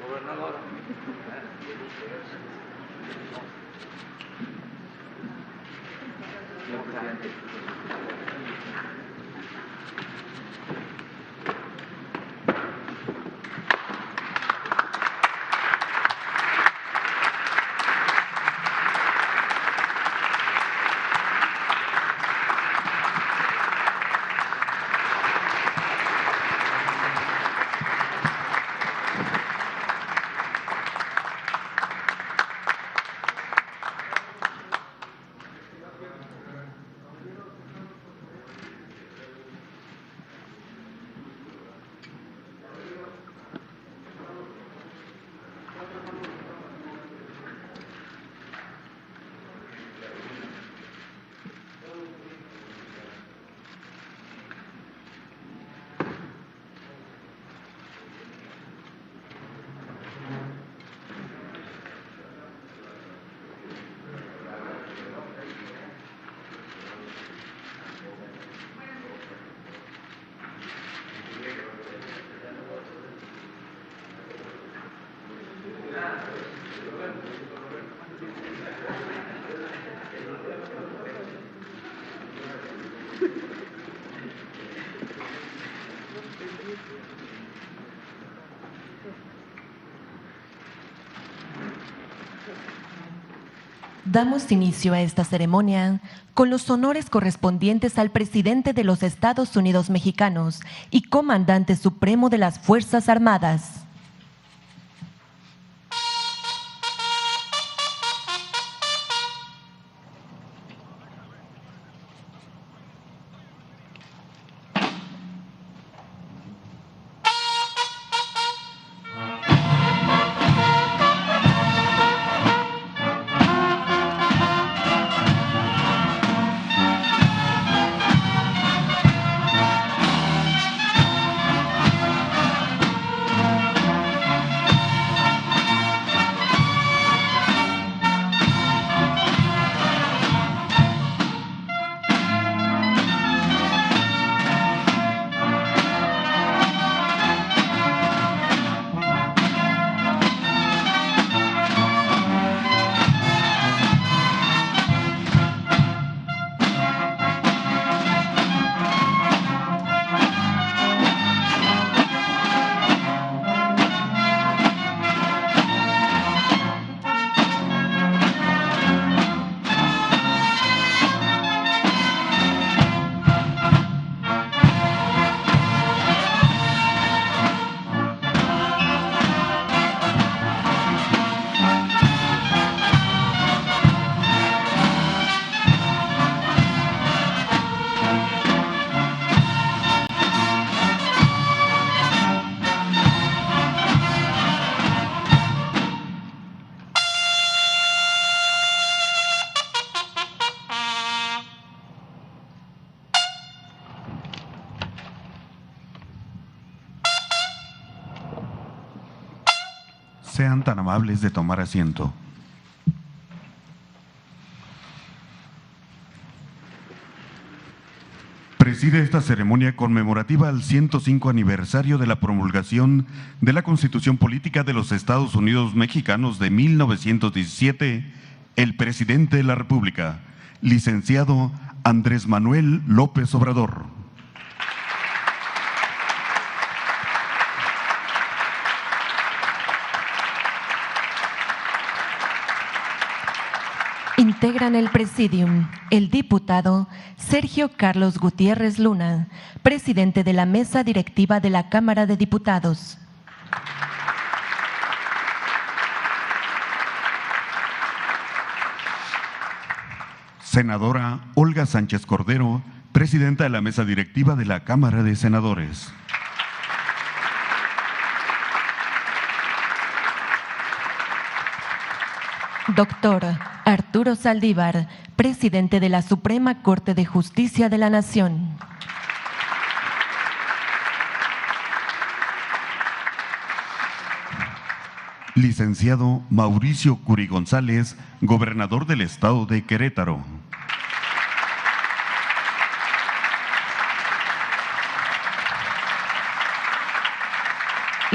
Gobernador. Damos inicio a esta ceremonia con los honores correspondientes al presidente de los Estados Unidos mexicanos y comandante supremo de las Fuerzas Armadas. Sean tan amables de tomar asiento. Preside esta ceremonia conmemorativa al 105 aniversario de la promulgación de la Constitución Política de los Estados Unidos Mexicanos de 1917, el presidente de la República, licenciado Andrés Manuel López Obrador. Integran el Presidium el diputado Sergio Carlos Gutiérrez Luna, presidente de la Mesa Directiva de la Cámara de Diputados. Senadora Olga Sánchez Cordero, presidenta de la Mesa Directiva de la Cámara de Senadores. Doctor Arturo Saldívar, presidente de la Suprema Corte de Justicia de la Nación. Licenciado Mauricio Curi González, gobernador del estado de Querétaro.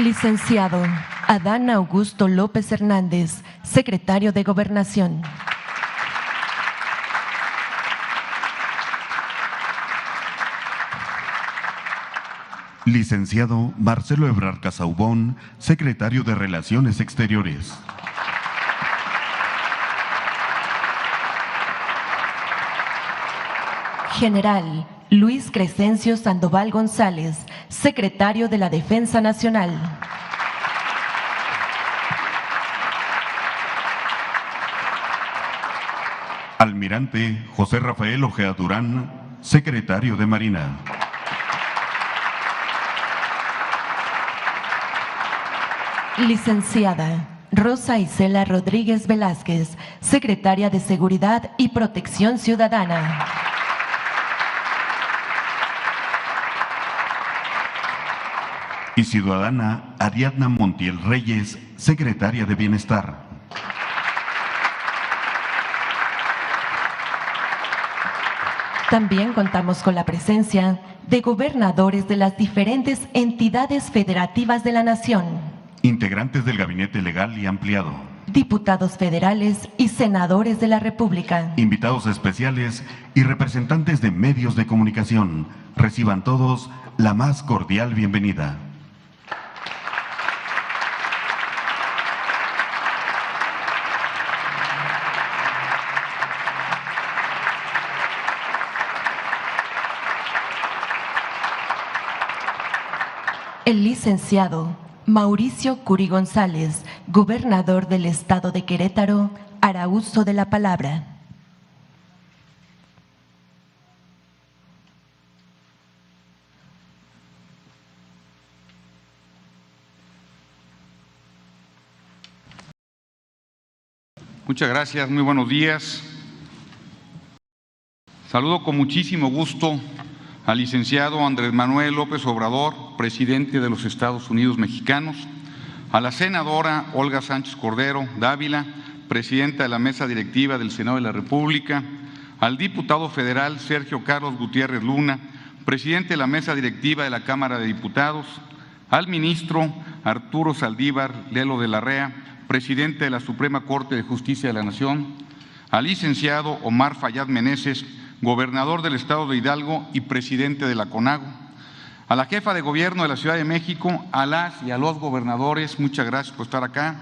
Licenciado Adán Augusto López Hernández, secretario de Gobernación. Licenciado Marcelo Ebrard Casaubón, secretario de Relaciones Exteriores. General Luis Crescencio Sandoval González, secretario de la Defensa Nacional. Almirante José Rafael Ojeda Durán, secretario de Marina. Licenciada Rosa Isela Rodríguez Velázquez, secretaria de Seguridad y Protección Ciudadana. Y ciudadana Ariadna Montiel Reyes, secretaria de Bienestar. También contamos con la presencia de gobernadores de las diferentes entidades federativas de la Nación, Integrantes del Gabinete Legal y Ampliado, diputados federales y senadores de la República, invitados especiales y representantes de medios de comunicación. Reciban todos la más cordial bienvenida. el licenciado Mauricio Curi González, gobernador del Estado de Querétaro, hará uso de la palabra. Muchas gracias, muy buenos días. Saludo con muchísimo gusto al licenciado Andrés Manuel López Obrador, presidente de los Estados Unidos Mexicanos, a la senadora Olga Sánchez Cordero Dávila, presidenta de la mesa directiva del Senado de la República, al diputado federal Sergio Carlos Gutiérrez Luna, presidente de la mesa directiva de la Cámara de Diputados, al ministro Arturo Saldívar Lelo de la Rea, presidente de la Suprema Corte de Justicia de la Nación, al licenciado Omar Fayad Meneses, gobernador del Estado de Hidalgo y presidente de la CONAGO, a la jefa de gobierno de la Ciudad de México, a las y a los gobernadores, muchas gracias por estar acá,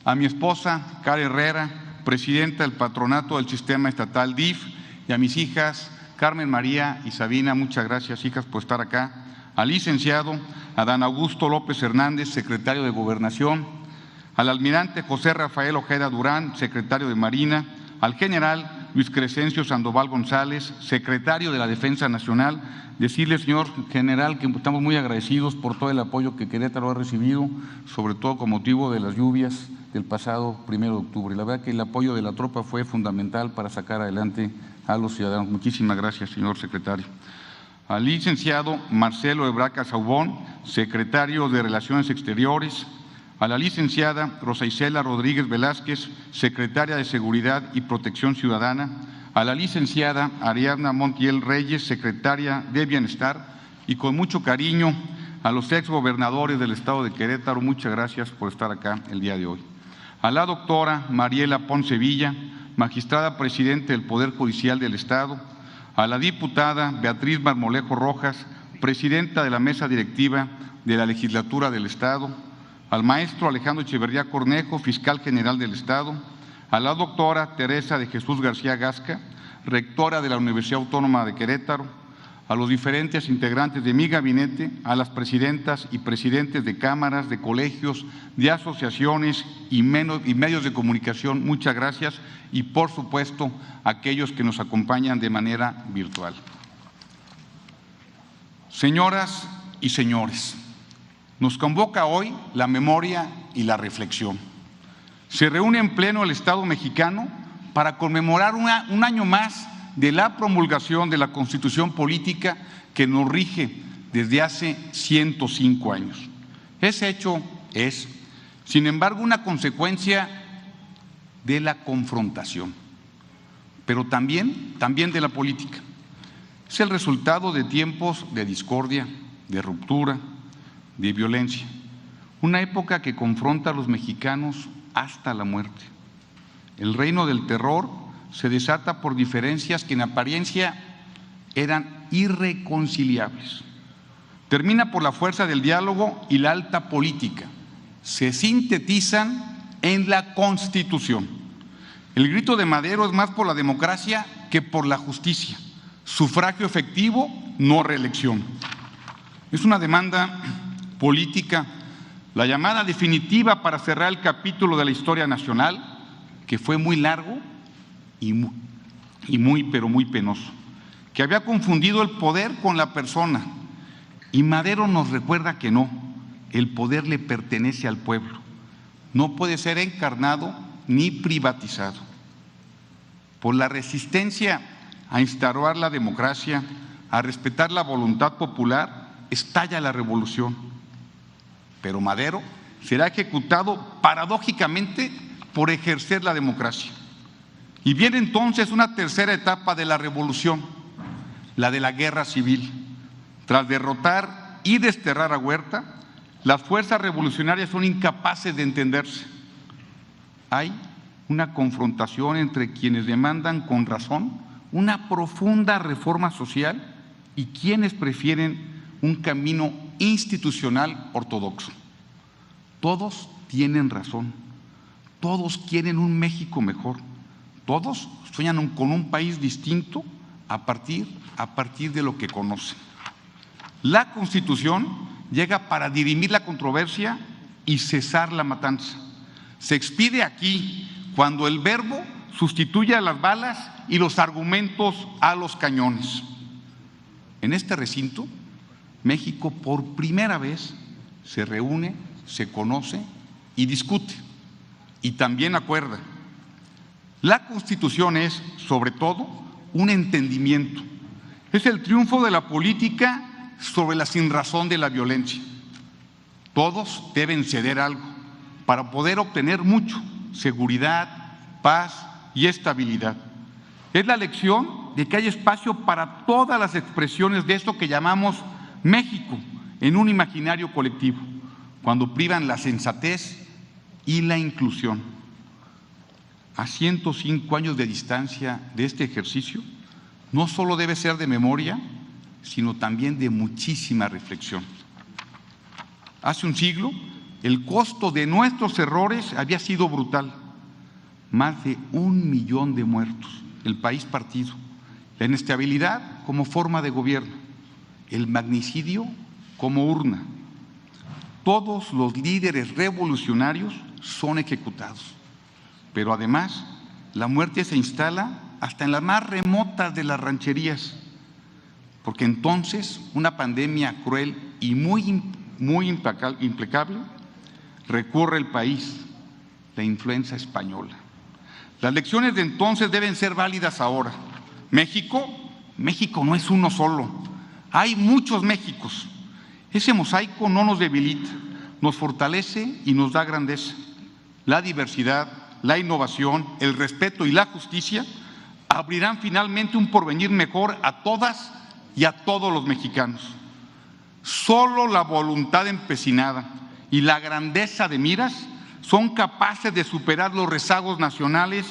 a mi esposa, Cara Herrera, presidenta del patronato del Sistema Estatal DIF, y a mis hijas, Carmen María y Sabina, muchas gracias, hijas, por estar acá, al licenciado Adán Augusto López Hernández, secretario de Gobernación, al almirante José Rafael Ojeda Durán, secretario de Marina, al general Luis Crescencio Sandoval González, secretario de la Defensa Nacional, decirle, señor general, que estamos muy agradecidos por todo el apoyo que Querétaro ha recibido, sobre todo con motivo de las lluvias del pasado 1 de octubre. La verdad que el apoyo de la tropa fue fundamental para sacar adelante a los ciudadanos. Muchísimas gracias, señor secretario. Al licenciado Marcelo Ebrard Casaubón, secretario de Relaciones Exteriores, a la licenciada Rosa Isela Rodríguez Velázquez, secretaria de Seguridad y Protección Ciudadana, a la licenciada Ariadna Montiel Reyes, secretaria de Bienestar, y con mucho cariño a los exgobernadores del Estado de Querétaro, muchas gracias por estar acá el día de hoy. A la doctora Mariela Ponce Villa, magistrada presidente del Poder Judicial del Estado, a la diputada Beatriz Marmolejo Rojas, presidenta de la mesa directiva de la Legislatura del Estado, al maestro Alejandro Echeverría Cornejo, fiscal general del Estado, a la doctora Teresa de Jesús García Gasca, rectora de la Universidad Autónoma de Querétaro, a los diferentes integrantes de mi gabinete, a las presidentas y presidentes de cámaras, de colegios, de asociaciones y medios de comunicación, muchas gracias, y por supuesto a aquellos que nos acompañan de manera virtual. Señoras y señores, nos convoca hoy la memoria y la reflexión. Se reúne en pleno el Estado mexicano para conmemorar un año más de la promulgación de la Constitución Política que nos rige desde hace 105 años. Ese hecho es, sin embargo, una consecuencia de la confrontación, pero también de la política. Es el resultado de tiempos de discordia, de ruptura, de violencia. una época que confronta a los mexicanos hasta la muerte. El reino del terror se desata por diferencias que en apariencia eran irreconciliables. Termina por la fuerza del diálogo y la alta política. Se sintetizan en la Constitución. El grito de Madero es más por la democracia que por la justicia. Sufragio efectivo, no reelección. Es una demanda política, la llamada definitiva para cerrar el capítulo de la historia nacional, que fue muy largo y muy penoso, que había confundido el poder con la persona. Y Madero nos recuerda que no, el poder le pertenece al pueblo, no puede ser encarnado ni privatizado. Por la resistencia a instaurar la democracia, a respetar la voluntad popular, estalla la revolución. Pero Madero será ejecutado paradójicamente por ejercer la democracia. Y viene entonces una tercera etapa de la revolución, la de la guerra civil. Tras derrotar y desterrar a Huerta, las fuerzas revolucionarias son incapaces de entenderse. Hay una confrontación entre quienes demandan con razón una profunda reforma social y quienes prefieren un camino institucional ortodoxo. Todos tienen razón, todos quieren un México mejor, todos sueñan con un país distinto a partir de lo que conocen. La Constitución llega para dirimir la controversia y cesar la matanza. Se expide aquí cuando el verbo sustituye a las balas y los argumentos a los cañones. En este recinto, México por primera vez se reúne, se conoce y discute, y también acuerda. La Constitución es, sobre todo, un entendimiento. Es el triunfo de la política sobre la sinrazón de la violencia. Todos deben ceder algo para poder obtener mucho: seguridad, paz y estabilidad. Es la lección de que hay espacio para todas las expresiones de esto que llamamos México en un imaginario colectivo, cuando privan la sensatez y la inclusión. A 105 años de distancia de este ejercicio, no solo debe ser de memoria, sino también de muchísima reflexión. Hace un siglo, el costo de nuestros errores había sido brutal. Más de 1 millón de muertos, el país partido, la inestabilidad como forma de gobierno, el magnicidio como urna. Todos los líderes revolucionarios son ejecutados, pero además la muerte se instala hasta en las más remotas de las rancherías, porque entonces una pandemia cruel y muy implacable recorre el país, la influenza española. Las lecciones de entonces deben ser válidas ahora. México no es uno solo, hay muchos Méxicos. Ese mosaico no nos debilita, nos fortalece y nos da grandeza. La diversidad, la innovación, el respeto y la justicia abrirán finalmente un porvenir mejor a todas y a todos los mexicanos. Solo la voluntad empecinada y la grandeza de miras son capaces de superar los rezagos nacionales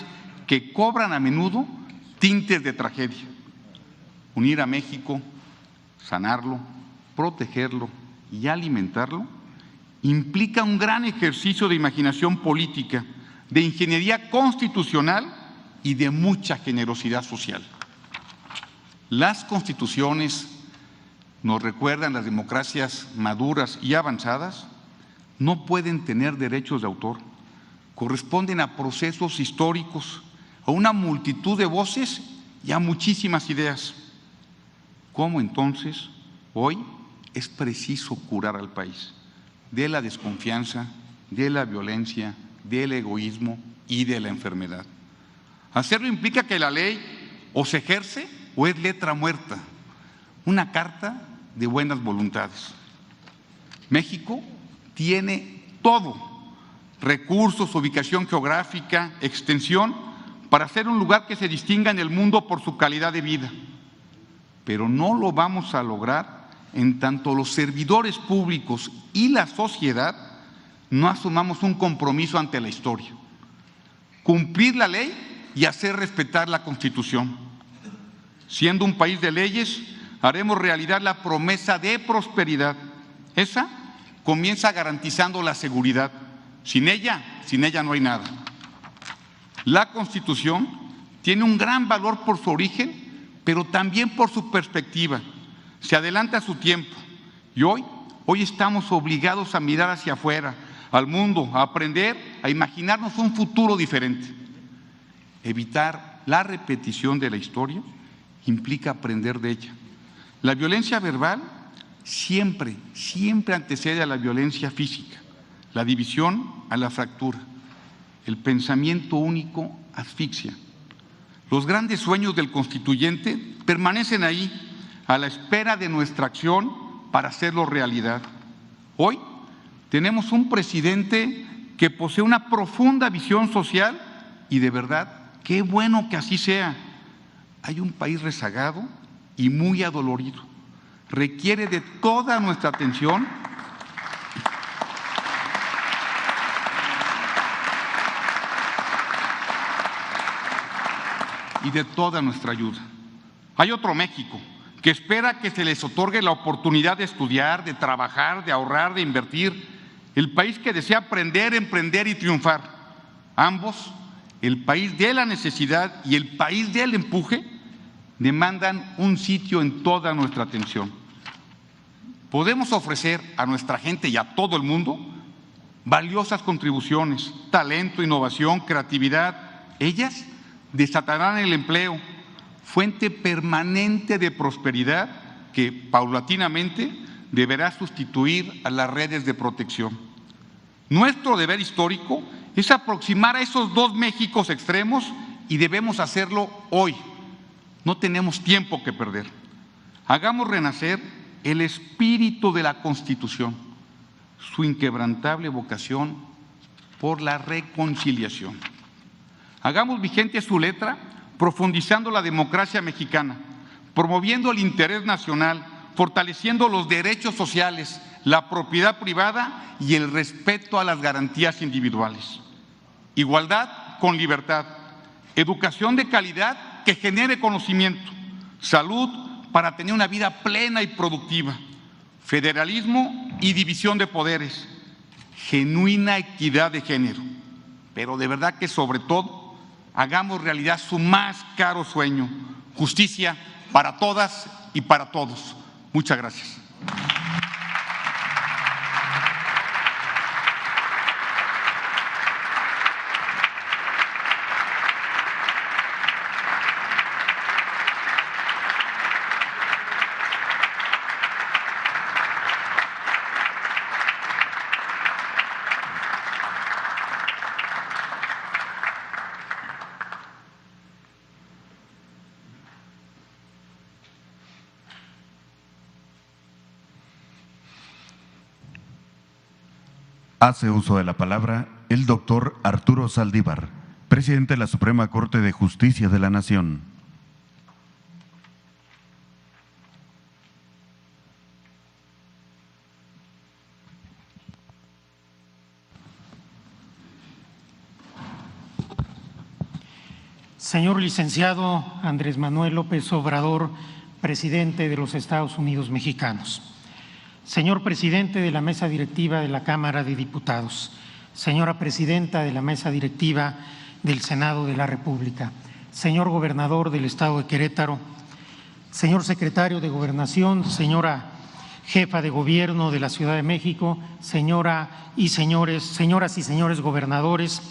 que cobran a menudo tintes de tragedia. Unir a México, sanarlo, protegerlo y alimentarlo implica un gran ejercicio de imaginación política, de ingeniería constitucional y de mucha generosidad social. Las constituciones, nos recuerdan las democracias maduras y avanzadas, no pueden tener derechos de autor, corresponden a procesos históricos, a una multitud de voces y a muchísimas ideas. ¿Cómo entonces hoy es preciso curar al país de la desconfianza, de la violencia, del egoísmo y de la enfermedad? Hacerlo implica que la ley o se ejerce o es letra muerta, una carta de buenas voluntades. México tiene todo: recursos, ubicación geográfica, extensión, para ser un lugar que se distinga en el mundo por su calidad de vida. Pero no lo vamos a lograr en tanto los servidores públicos y la sociedad no asumamos un compromiso ante la historia: cumplir la ley y hacer respetar la Constitución. Siendo un país de leyes, haremos realidad la promesa de prosperidad. Esa comienza garantizando la seguridad. Sin ella no hay nada. La Constitución tiene un gran valor por su origen, pero también por su perspectiva. Se adelanta a su tiempo y hoy estamos obligados a mirar hacia afuera, al mundo, a aprender, a imaginarnos un futuro diferente. Evitar la repetición de la historia implica aprender de ella. La violencia verbal siempre antecede a la violencia física, la división a la fractura, el pensamiento único asfixia. Los grandes sueños del constituyente permanecen ahí, a la espera de nuestra acción para hacerlo realidad. Hoy tenemos un presidente que posee una profunda visión social y de verdad, qué bueno que así sea. Hay un país rezagado y muy adolorido. Requiere de toda nuestra atención y de toda nuestra ayuda. Hay otro México que espera que se les otorgue la oportunidad de estudiar, de trabajar, de ahorrar, de invertir. El país que desea aprender, emprender y triunfar. Ambos, el país de la necesidad y el país del empuje, demandan un sitio en toda nuestra atención. Podemos ofrecer a nuestra gente y a todo el mundo valiosas contribuciones, talento, innovación, creatividad. Ellas desatarán el empleo, fuente permanente de prosperidad que paulatinamente deberá sustituir a las redes de protección. Nuestro deber histórico es aproximar a esos dos Méxicos extremos y debemos hacerlo hoy. No tenemos tiempo que perder. Hagamos renacer el espíritu de la Constitución, su inquebrantable vocación por la reconciliación. Hagamos vigente su letra, profundizando la democracia mexicana, promoviendo el interés nacional, fortaleciendo los derechos sociales, la propiedad privada y el respeto a las garantías individuales. Igualdad con libertad, educación de calidad que genere conocimiento, salud para tener una vida plena y productiva, federalismo y división de poderes, genuina equidad de género, pero de verdad que sobre todo hagamos realidad su más caro sueño: justicia para todas y para todos. Muchas gracias. Hace uso de la palabra el doctor Arturo Saldívar, presidente de la Suprema Corte de Justicia de la Nación. Señor licenciado Andrés Manuel López Obrador, presidente de los Estados Unidos mexicanos. Señor presidente de la mesa directiva de la Cámara de Diputados, señora presidenta de la mesa directiva del Senado de la República, señor gobernador del Estado de Querétaro, señor secretario de Gobernación, señora jefa de Gobierno de la Ciudad de México, señoras y señores gobernadores,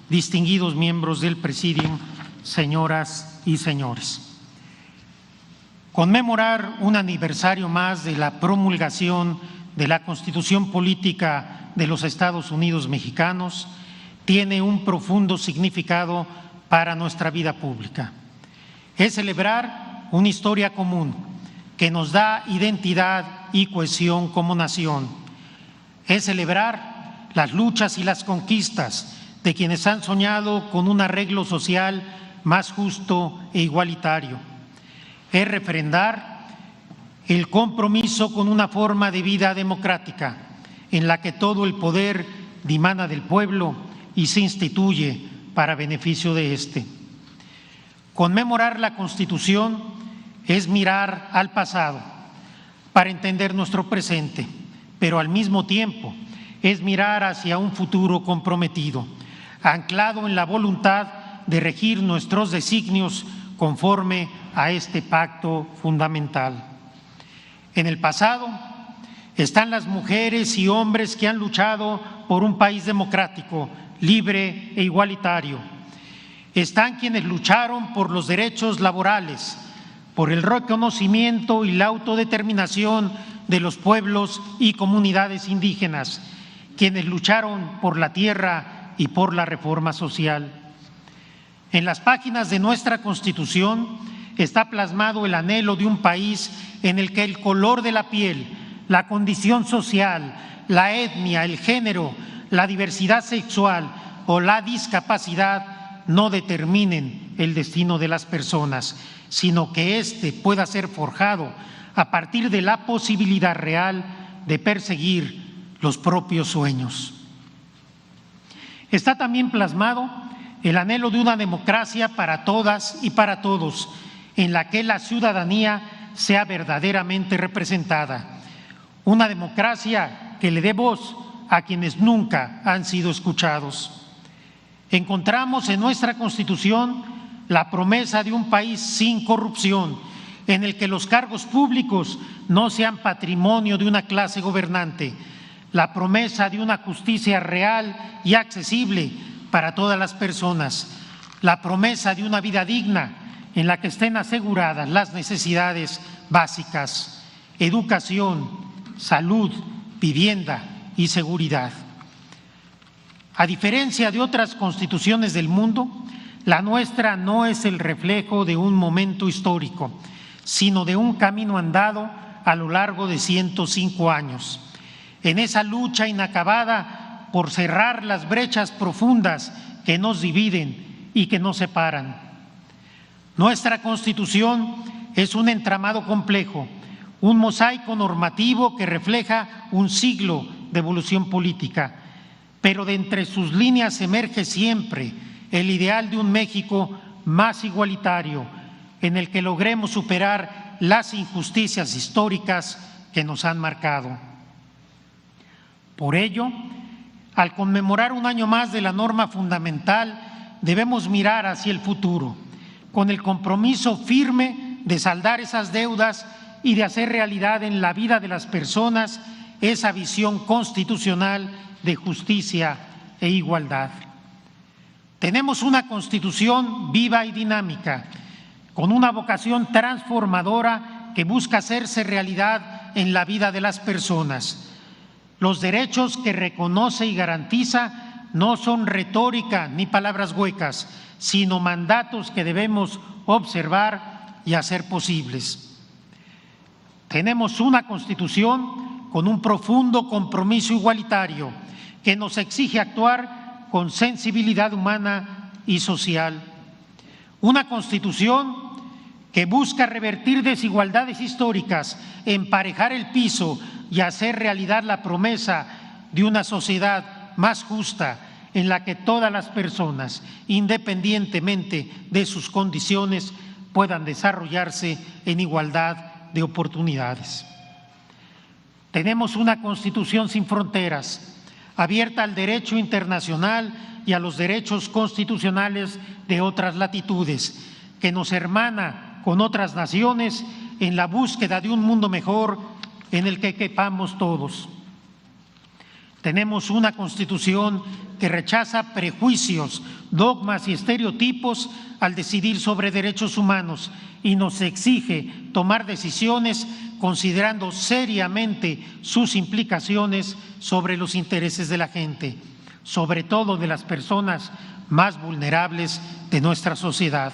distinguidos miembros del Presidium, señoras y señores. Conmemorar un aniversario más de la promulgación de la Constitución Política de los Estados Unidos Mexicanos tiene un profundo significado para nuestra vida pública. Es celebrar una historia común que nos da identidad y cohesión como nación. Es celebrar las luchas y las conquistas de quienes han soñado con un arreglo social más justo e igualitario. Es refrendar el compromiso con una forma de vida democrática en la que todo el poder dimana del pueblo y se instituye para beneficio de éste. Conmemorar la Constitución es mirar al pasado para entender nuestro presente, pero al mismo tiempo es mirar hacia un futuro comprometido, anclado en la voluntad de regir nuestros designios conforme a este pacto fundamental. En el pasado están las mujeres y hombres que han luchado por un país democrático, libre e igualitario. Están quienes lucharon por los derechos laborales, por el reconocimiento y la autodeterminación de los pueblos y comunidades indígenas, quienes lucharon por la tierra y por la reforma social. En las páginas de nuestra Constitución está plasmado el anhelo de un país en el que el color de la piel, la condición social, la etnia, el género, la diversidad sexual o la discapacidad no determinen el destino de las personas, sino que éste pueda ser forjado a partir de la posibilidad real de perseguir los propios sueños. Está también plasmado el anhelo de una democracia para todas y para todos, en la que la ciudadanía sea verdaderamente representada. Una democracia que le dé voz a quienes nunca han sido escuchados. Encontramos en nuestra Constitución la promesa de un país sin corrupción, en el que los cargos públicos no sean patrimonio de una clase gobernante, la promesa de una justicia real y accesible para todas las personas, la promesa de una vida digna en la que estén aseguradas las necesidades básicas, educación, salud, vivienda y seguridad. A diferencia de otras constituciones del mundo, la nuestra no es el reflejo de un momento histórico, sino de un camino andado a lo largo de 105 años. En esa lucha inacabada por cerrar las brechas profundas que nos dividen y que nos separan. Nuestra Constitución es un entramado complejo, un mosaico normativo que refleja un siglo de evolución política, pero de entre sus líneas emerge siempre el ideal de un México más igualitario, en el que logremos superar las injusticias históricas que nos han marcado. Por ello, al conmemorar un año más de la norma fundamental, debemos mirar hacia el futuro, con el compromiso firme de saldar esas deudas y de hacer realidad en la vida de las personas esa visión constitucional de justicia e igualdad. Tenemos una Constitución viva y dinámica, con una vocación transformadora que busca hacerse realidad en la vida de las personas. Los derechos que reconoce y garantiza no son retórica ni palabras huecas, sino mandatos que debemos observar y hacer posibles. Tenemos una Constitución con un profundo compromiso igualitario que nos exige actuar con sensibilidad humana y social. Una Constitución que busca revertir desigualdades históricas, emparejar el piso y hacer realidad la promesa de una sociedad más justa en la que todas las personas, independientemente de sus condiciones, puedan desarrollarse en igualdad de oportunidades. Tenemos una Constitución sin fronteras, abierta al derecho internacional y a los derechos constitucionales de otras latitudes, que nos hermana con otras naciones en la búsqueda de un mundo mejor en el que quepamos todos. Tenemos una Constitución que rechaza prejuicios, dogmas y estereotipos al decidir sobre derechos humanos y nos exige tomar decisiones considerando seriamente sus implicaciones sobre los intereses de la gente, sobre todo de las personas más vulnerables de nuestra sociedad.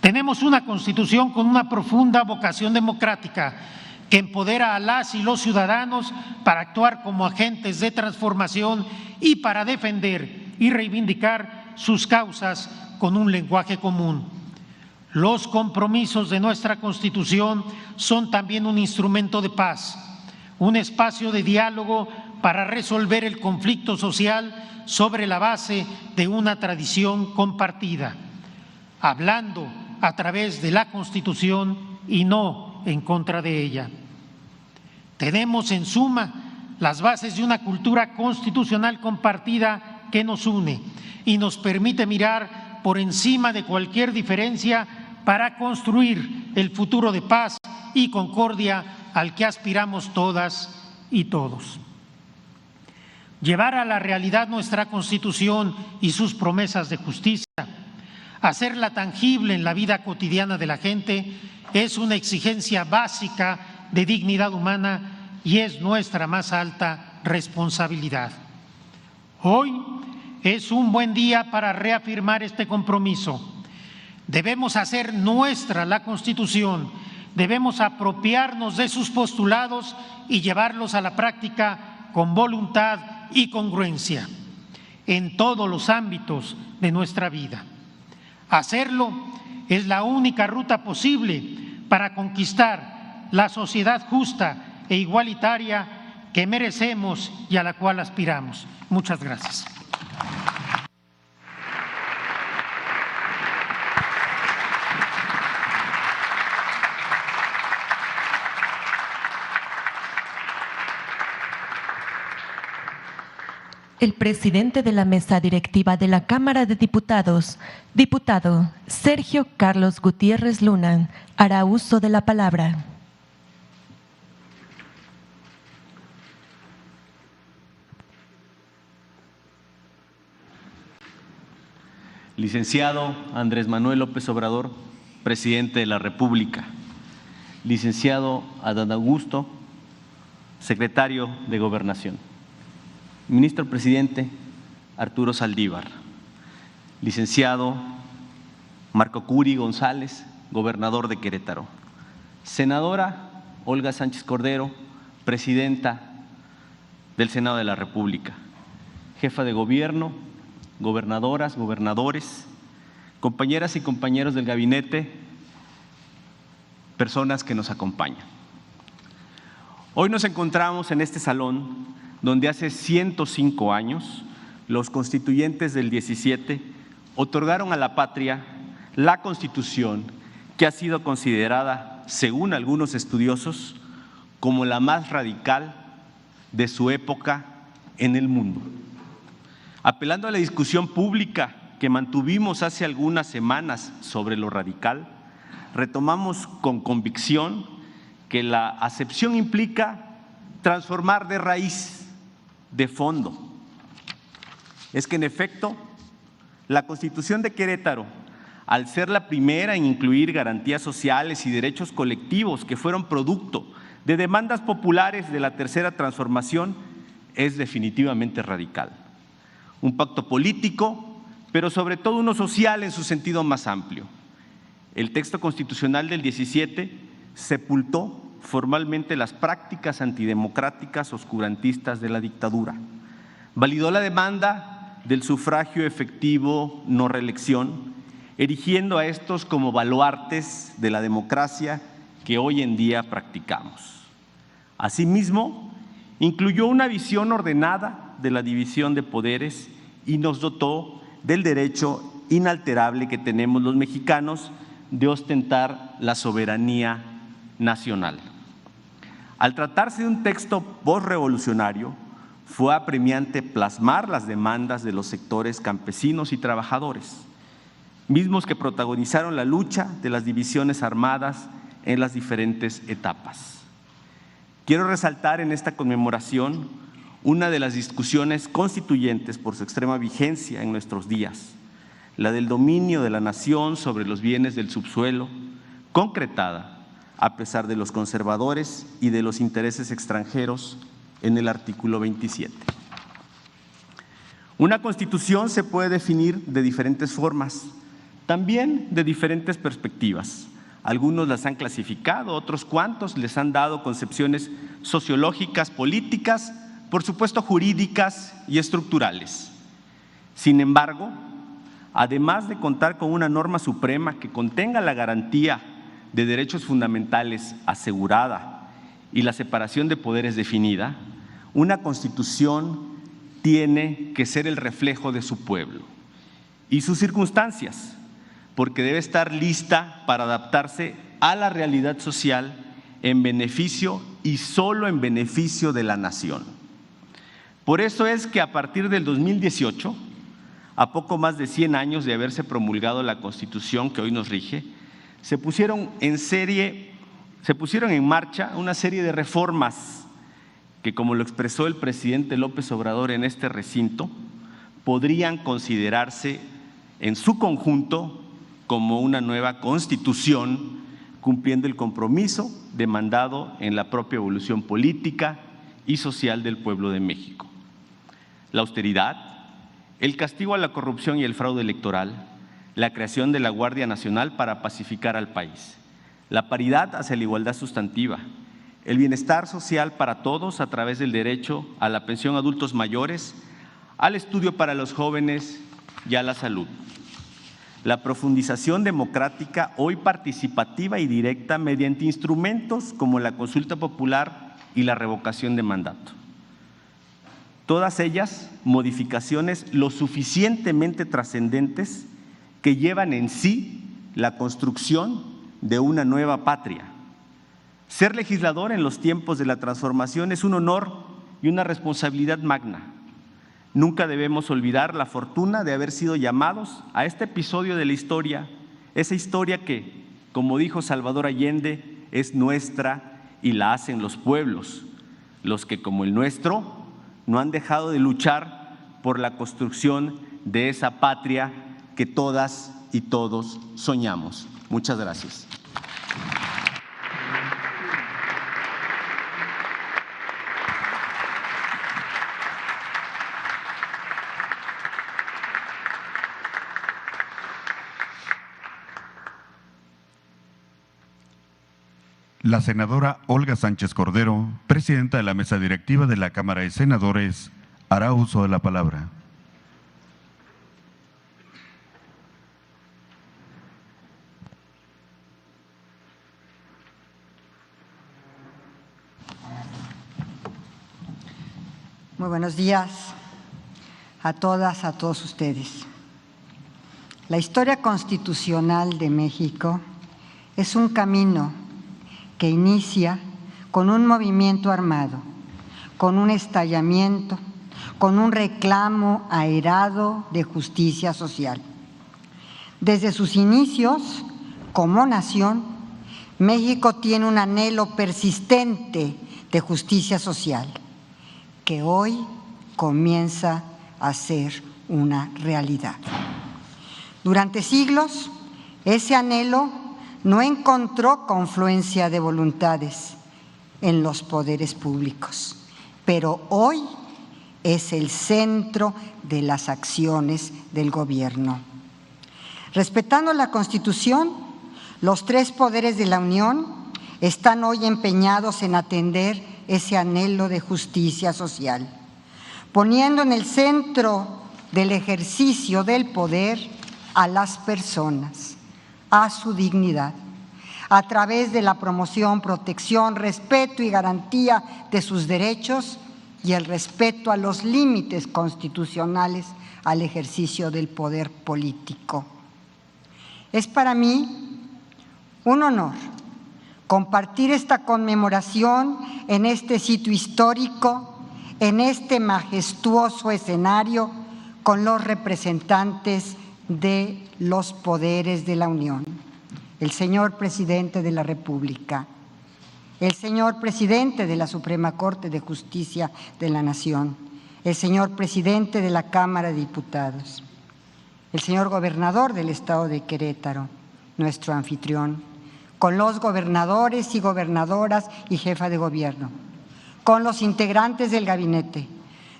Tenemos una Constitución con una profunda vocación democrática que empodera a las y los ciudadanos para actuar como agentes de transformación y para defender y reivindicar sus causas con un lenguaje común. Los compromisos de nuestra Constitución son también un instrumento de paz, un espacio de diálogo para resolver el conflicto social sobre la base de una tradición compartida, hablando a través de la Constitución y no en contra de ella. Tenemos en suma las bases de una cultura constitucional compartida que nos une y nos permite mirar por encima de cualquier diferencia para construir el futuro de paz y concordia al que aspiramos todas y todos. Llevar a la realidad nuestra Constitución y sus promesas de justicia, hacerla tangible en la vida cotidiana de la gente, es una exigencia básica de dignidad humana y es nuestra más alta responsabilidad. Hoy es un buen día para reafirmar este compromiso. Debemos hacer nuestra la Constitución, debemos apropiarnos de sus postulados y llevarlos a la práctica con voluntad y congruencia en todos los ámbitos de nuestra vida. Hacerlo es la única ruta posible para conquistar la sociedad justa e igualitaria que merecemos y a la cual aspiramos. Muchas gracias. El presidente de la mesa directiva de la Cámara de Diputados, diputado Sergio Carlos Gutiérrez Luna, hará uso de la palabra. Licenciado Andrés Manuel López Obrador, presidente de la República. Licenciado Adán Augusto, secretario de Gobernación. Ministro presidente Arturo Saldívar. Licenciado Marco Curi González, gobernador de Querétaro. Senadora Olga Sánchez Cordero, presidenta del Senado de la República. Jefa de gobierno, gobernadoras, gobernadores, compañeras y compañeros del gabinete, personas que nos acompañan. Hoy nos encontramos en este salón donde hace 105 años los constituyentes del 17 otorgaron a la patria la Constitución que ha sido considerada, según algunos estudiosos, como la más radical de su época en el mundo. Apelando a la discusión pública que mantuvimos hace algunas semanas sobre lo radical, retomamos con convicción que la acepción implica transformar de raíz, de fondo. Es que en efecto, la Constitución de Querétaro, al ser la primera en incluir garantías sociales y derechos colectivos que fueron producto de demandas populares de la tercera transformación, es definitivamente radical. Un pacto político, pero sobre todo uno social en su sentido más amplio. El texto constitucional del 17 sepultó formalmente las prácticas antidemocráticas oscurantistas de la dictadura. Validó la demanda del sufragio efectivo no reelección, erigiendo a estos como baluartes de la democracia que hoy en día practicamos. Asimismo, incluyó una visión ordenada de la división de poderes y nos dotó del derecho inalterable que tenemos los mexicanos de ostentar la soberanía nacional. Al tratarse de un texto postrevolucionario, fue apremiante plasmar las demandas de los sectores campesinos y trabajadores, mismos que protagonizaron la lucha de las divisiones armadas en las diferentes etapas. Quiero resaltar en esta conmemoración una de las discusiones constituyentes por su extrema vigencia en nuestros días, la del dominio de la nación sobre los bienes del subsuelo, concretada a pesar de los conservadores y de los intereses extranjeros en el artículo 27. Una constitución se puede definir de diferentes formas, también de diferentes perspectivas. Algunos las han clasificado, otros cuantos les han dado concepciones sociológicas, políticas, por supuesto jurídicas y estructurales. Sin embargo, además de contar con una norma suprema que contenga la garantía de derechos fundamentales asegurada y la separación de poderes definida, Una constitución tiene que ser el reflejo de su pueblo y sus circunstancias, porque debe estar lista para adaptarse a la realidad social en beneficio y solo en beneficio de la nación. Por eso es que a partir del 2018, a poco más de 100 años de haberse promulgado la Constitución que hoy nos rige, se pusieron en marcha una serie de reformas que, como lo expresó el presidente López Obrador en este recinto, podrían considerarse en su conjunto como una nueva Constitución, cumpliendo el compromiso demandado en la propia evolución política y social del pueblo de México. La austeridad, el castigo a la corrupción y el fraude electoral, la creación de la Guardia Nacional para pacificar al país, la paridad hacia la igualdad sustantiva, el bienestar social para todos a través del derecho a la pensión a adultos mayores, al estudio para los jóvenes y a la salud. La profundización democrática, hoy participativa y directa, mediante instrumentos como la consulta popular y la revocación de mandato. Todas ellas modificaciones lo suficientemente trascendentes que llevan en sí la construcción de una nueva patria. Ser legislador en los tiempos de la transformación es un honor y una responsabilidad magna. Nunca debemos olvidar la fortuna de haber sido llamados a este episodio de la historia, esa historia que, como dijo Salvador Allende, es nuestra y la hacen los pueblos, los que, como el nuestro, no han dejado de luchar por la construcción de esa patria que todas y todos soñamos. Muchas gracias. La senadora Olga Sánchez Cordero, presidenta de la mesa directiva de la Cámara de Senadores, hará uso de la palabra. Muy buenos días a todas, a todos ustedes. La historia constitucional de México es un camino que inicia con un movimiento armado, con un estallamiento, con un reclamo airado de justicia social. Desde sus inicios, como nación, México tiene un anhelo persistente de justicia social, que hoy comienza a ser una realidad. Durante siglos, ese anhelo no encontró confluencia de voluntades en los poderes públicos, pero hoy es el centro de las acciones del gobierno. Respetando la Constitución, los tres poderes de la Unión están hoy empeñados en atender ese anhelo de justicia social, poniendo en el centro del ejercicio del poder a las personas, a su dignidad, a través de la promoción, protección, respeto y garantía de sus derechos y el respeto a los límites constitucionales al ejercicio del poder político. Es para mí un honor compartir esta conmemoración en este sitio histórico, en este majestuoso escenario, con los representantes de los poderes de la Unión, el señor Presidente de la República, el señor Presidente de la Suprema Corte de Justicia de la Nación, el señor Presidente de la Cámara de Diputados, el señor Gobernador del Estado de Querétaro, nuestro anfitrión, con los gobernadores y gobernadoras y jefa de gobierno, con los integrantes del gabinete,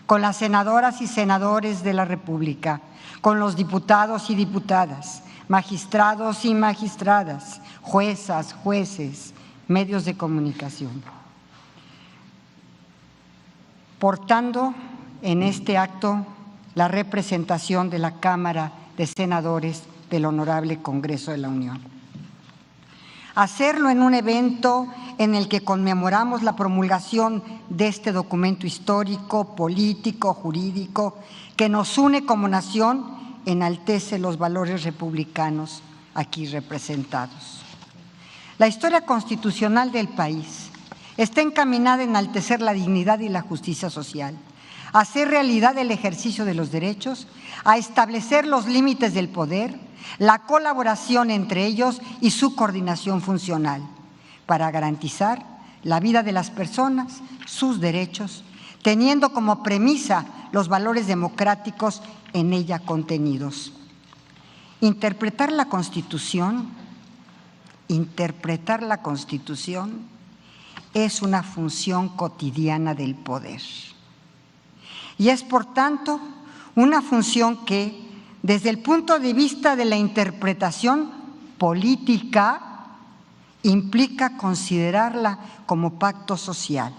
con las senadoras y senadores de la República, con los diputados y diputadas, magistrados y magistradas, juezas, jueces, medios de comunicación. Portando en este acto la representación de la Cámara de Senadores del Honorable Congreso de la Unión. Hacerlo en un evento en el que conmemoramos la promulgación de este documento histórico, político, jurídico, que nos une como nación, enaltece los valores republicanos aquí representados. La historia constitucional del país está encaminada a enaltecer la dignidad y la justicia social, a hacer realidad el ejercicio de los derechos, a establecer los límites del poder, la colaboración entre ellos y su coordinación funcional, para garantizar la vida de las personas, sus derechos, teniendo como premisa los valores democráticos en ella contenidos. Interpretar la Constitución es una función cotidiana del poder. Y es, por tanto, una función que, desde el punto de vista de la interpretación política, implica considerarla como pacto social.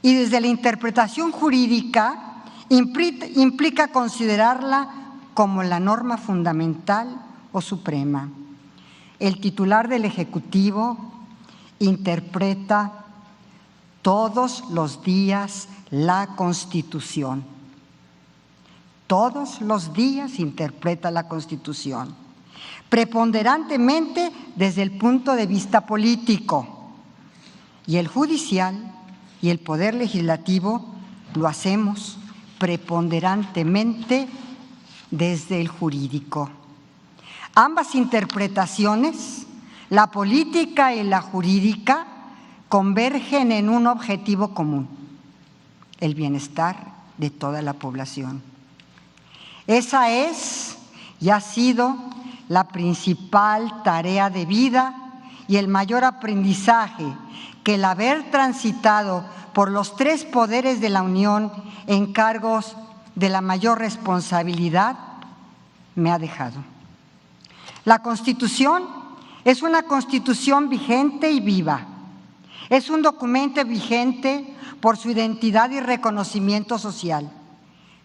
Y desde la interpretación jurídica, implica considerarla como la norma fundamental o suprema. El titular del Ejecutivo interpreta todos los días la Constitución. Todos los días interpreta la Constitución, preponderantemente desde el punto de vista político. Y el judicial y el poder legislativo lo hacemos preponderantemente desde el jurídico. Ambas interpretaciones, la política y la jurídica, convergen en un objetivo común: el bienestar de toda la población. Esa es y ha sido la principal tarea de vida y el mayor aprendizaje que el haber transitado por los tres poderes de la Unión en cargos de la mayor responsabilidad me ha dejado. La Constitución es una Constitución vigente y viva. Es un documento vigente por su identidad y reconocimiento social,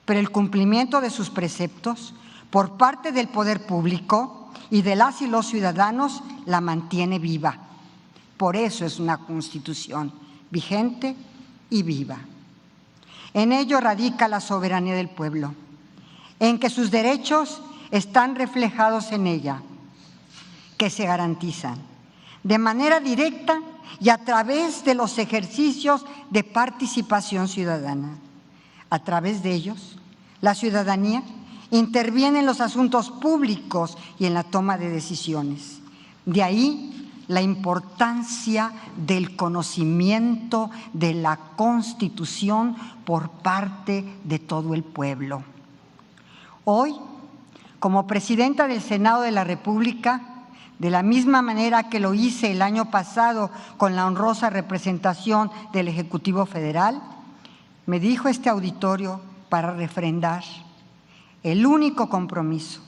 pero el cumplimiento de sus preceptos por parte del poder público y de las y los ciudadanos la mantiene viva. Por eso es una Constitución vigente y viva. En ello radica la soberanía del pueblo, en que sus derechos están reflejados en ella, que se garantizan de manera directa y a través de los ejercicios de participación ciudadana. A través de ellos, la ciudadanía interviene en los asuntos públicos y en la toma de decisiones. De ahí la importancia del conocimiento de la Constitución por parte de todo el pueblo. Hoy, como presidenta del Senado de la República, de la misma manera que lo hice el año pasado con la honrosa representación del Ejecutivo Federal, me dijo este auditorio para refrendar el único compromiso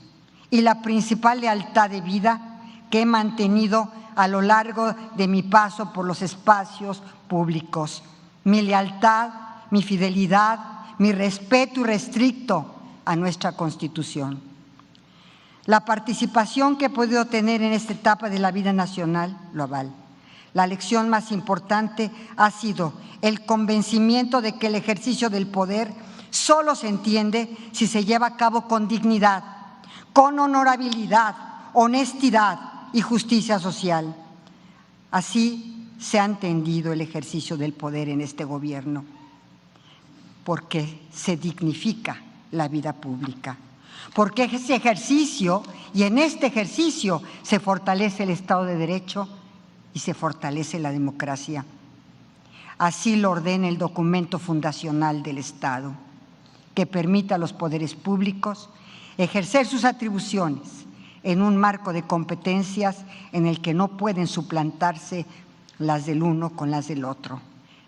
y la principal lealtad de vida que he mantenido a lo largo de mi paso por los espacios públicos. Mi lealtad, mi fidelidad, mi respeto irrestricto a nuestra Constitución. La participación que he podido tener en esta etapa de la vida nacional lo avala. La lección más importante ha sido el convencimiento de que el ejercicio del poder solo se entiende si se lleva a cabo con dignidad, con honorabilidad, honestidad y justicia social. Así se ha entendido el ejercicio del poder en este gobierno, porque se dignifica la vida pública, porque ese ejercicio y en este ejercicio se fortalece el Estado de Derecho y se fortalece la democracia. Así lo ordena el documento fundacional del Estado, que permita a los poderes públicos ejercer sus atribuciones en un marco de competencias en el que no pueden suplantarse las del uno con las del otro.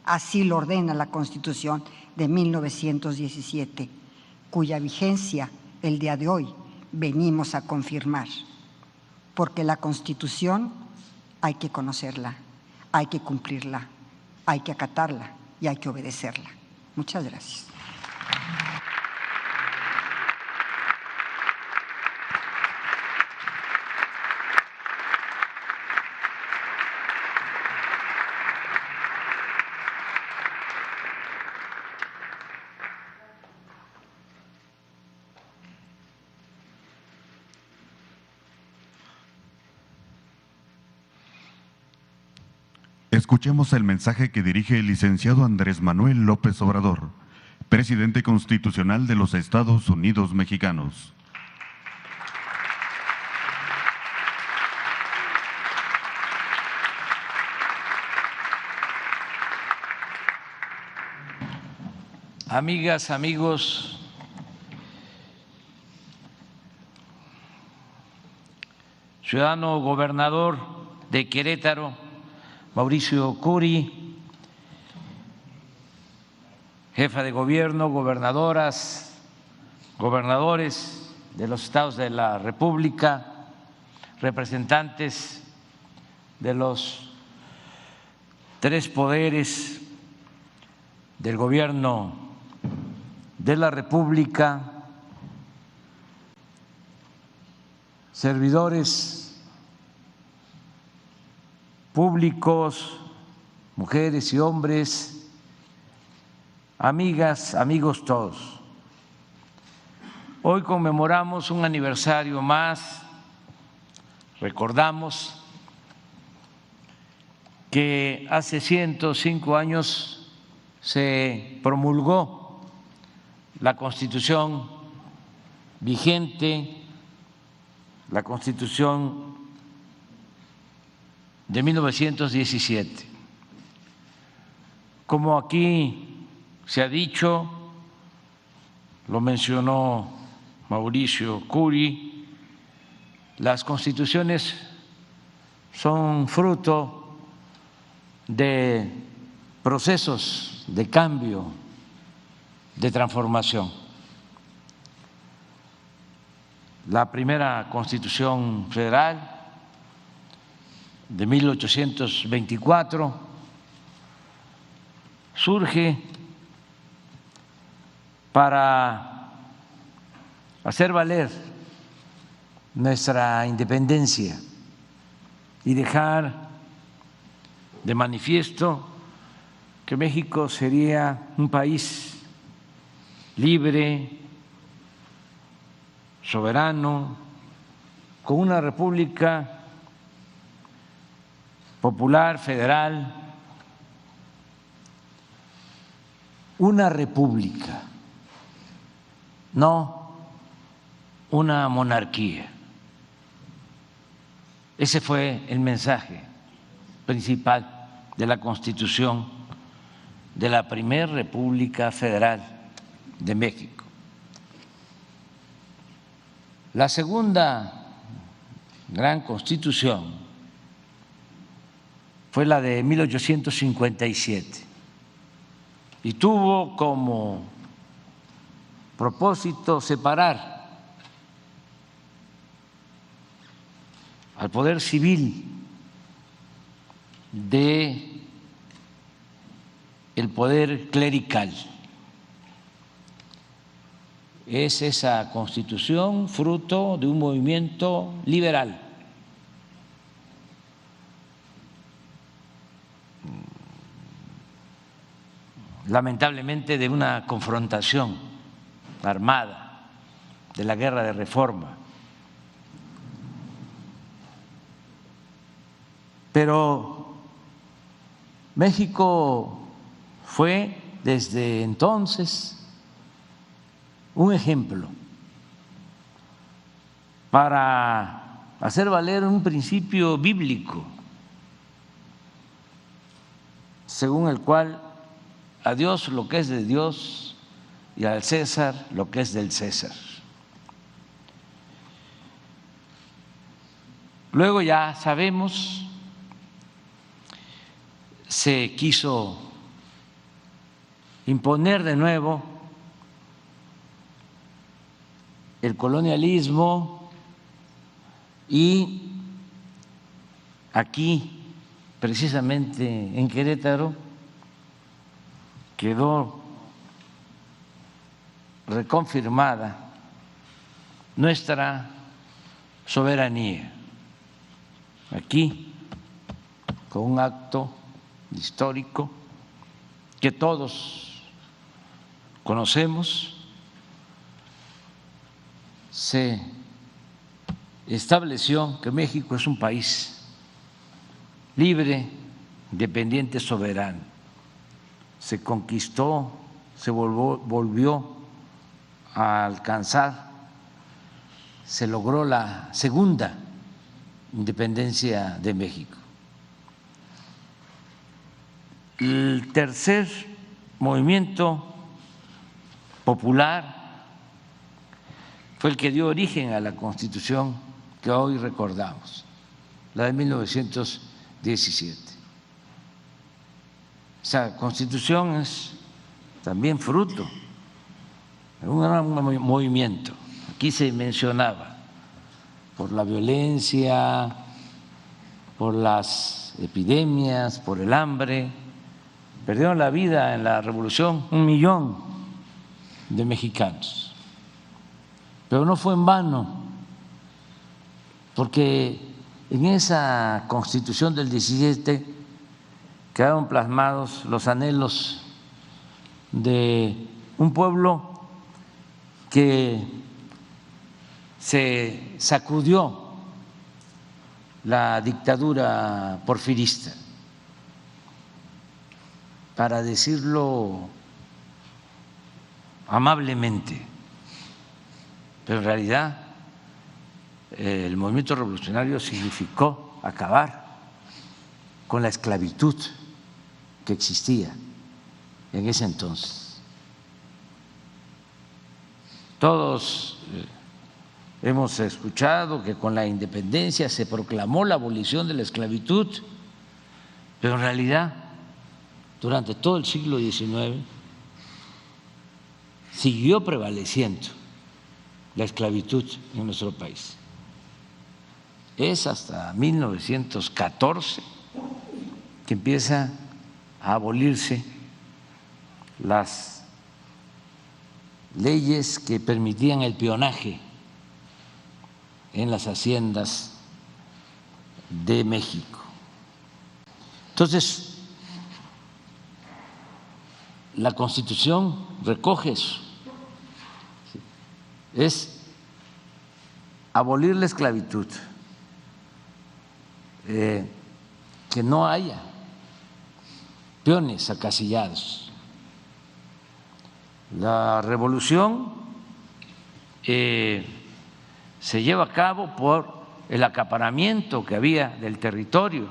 Así lo ordena la Constitución de 1917, cuya vigencia el día de hoy venimos a confirmar, porque la Constitución hay que conocerla, hay que cumplirla, hay que acatarla y hay que obedecerla. Muchas gracias. Escuchemos el mensaje que dirige el licenciado Andrés Manuel López Obrador, presidente constitucional de los Estados Unidos Mexicanos. Amigas, amigos, ciudadano gobernador de Querétaro, Mauricio Curi, jefa de gobierno, gobernadoras, gobernadores de los estados de la República, representantes de los tres poderes del gobierno de la República, servidores públicos, mujeres y hombres, amigas, amigos todos. Hoy conmemoramos un aniversario más, recordamos que hace 105 años se promulgó la Constitución vigente, la Constitución de 1917. Como aquí se ha dicho, lo mencionó Mauricio Curi, las constituciones son fruto de procesos de cambio, de transformación. La primera Constitución Federal de 1824 surge para hacer valer nuestra independencia y dejar de manifiesto que México sería un país libre, soberano, con una república popular, federal, una república, no una monarquía. Ese fue el mensaje principal de la Constitución de la Primera República Federal de México. La segunda gran Constitución fue la de 1857 y tuvo como propósito separar al poder civil de el poder clerical. Es esa Constitución fruto de un movimiento liberal. Lamentablemente de una confrontación armada, de la Guerra de Reforma. Pero México fue desde entonces un ejemplo para hacer valer un principio bíblico según el cual a Dios lo que es de Dios y al César lo que es del César. Luego ya sabemos, se quiso imponer de nuevo el colonialismo y aquí, precisamente en Querétaro, quedó reconfirmada nuestra soberanía. Aquí, con un acto histórico que todos conocemos, se estableció que México es un país libre, independiente soberano. Se conquistó, se volvió a alcanzar, se logró la segunda independencia de México. El tercer movimiento popular fue el que dio origen a la Constitución que hoy recordamos, la de 1917. Esa Constitución es también fruto de un gran movimiento. Aquí se mencionaba por la violencia, por las epidemias, por el hambre. Perdieron la vida en la revolución 1 millón de mexicanos. Pero no fue en vano, porque en esa Constitución del 17 quedaron plasmados los anhelos de un pueblo que se sacudió la dictadura porfirista, para decirlo amablemente, pero en realidad el movimiento revolucionario significó acabar con la esclavitud que existía en ese entonces. Todos hemos escuchado que con la independencia se proclamó la abolición de la esclavitud, pero en realidad durante todo el siglo XIX siguió prevaleciendo la esclavitud en nuestro país. Es hasta 1914 que empieza a abolirse las leyes que permitían el peonaje en las haciendas de México. Entonces, la Constitución recoge eso, es abolir la esclavitud, que no haya peones acasillados. La revolución se lleva a cabo por el acaparamiento que había del territorio,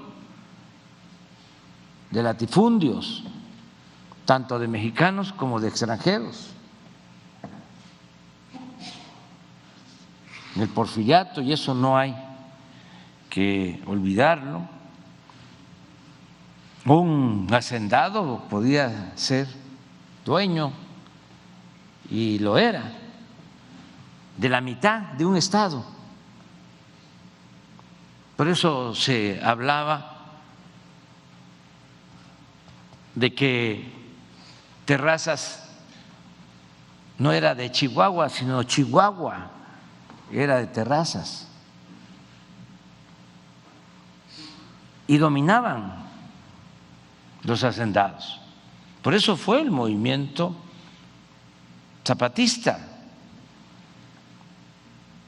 de latifundios, tanto de mexicanos como de extranjeros. El porfiriato, y eso no hay que olvidarlo, un hacendado podía ser dueño, y lo era, de la mitad de un estado. Por eso se hablaba de que Terrazas no era de Chihuahua, sino Chihuahua era de Terrazas. Y dominaban los hacendados. Por eso fue el movimiento zapatista,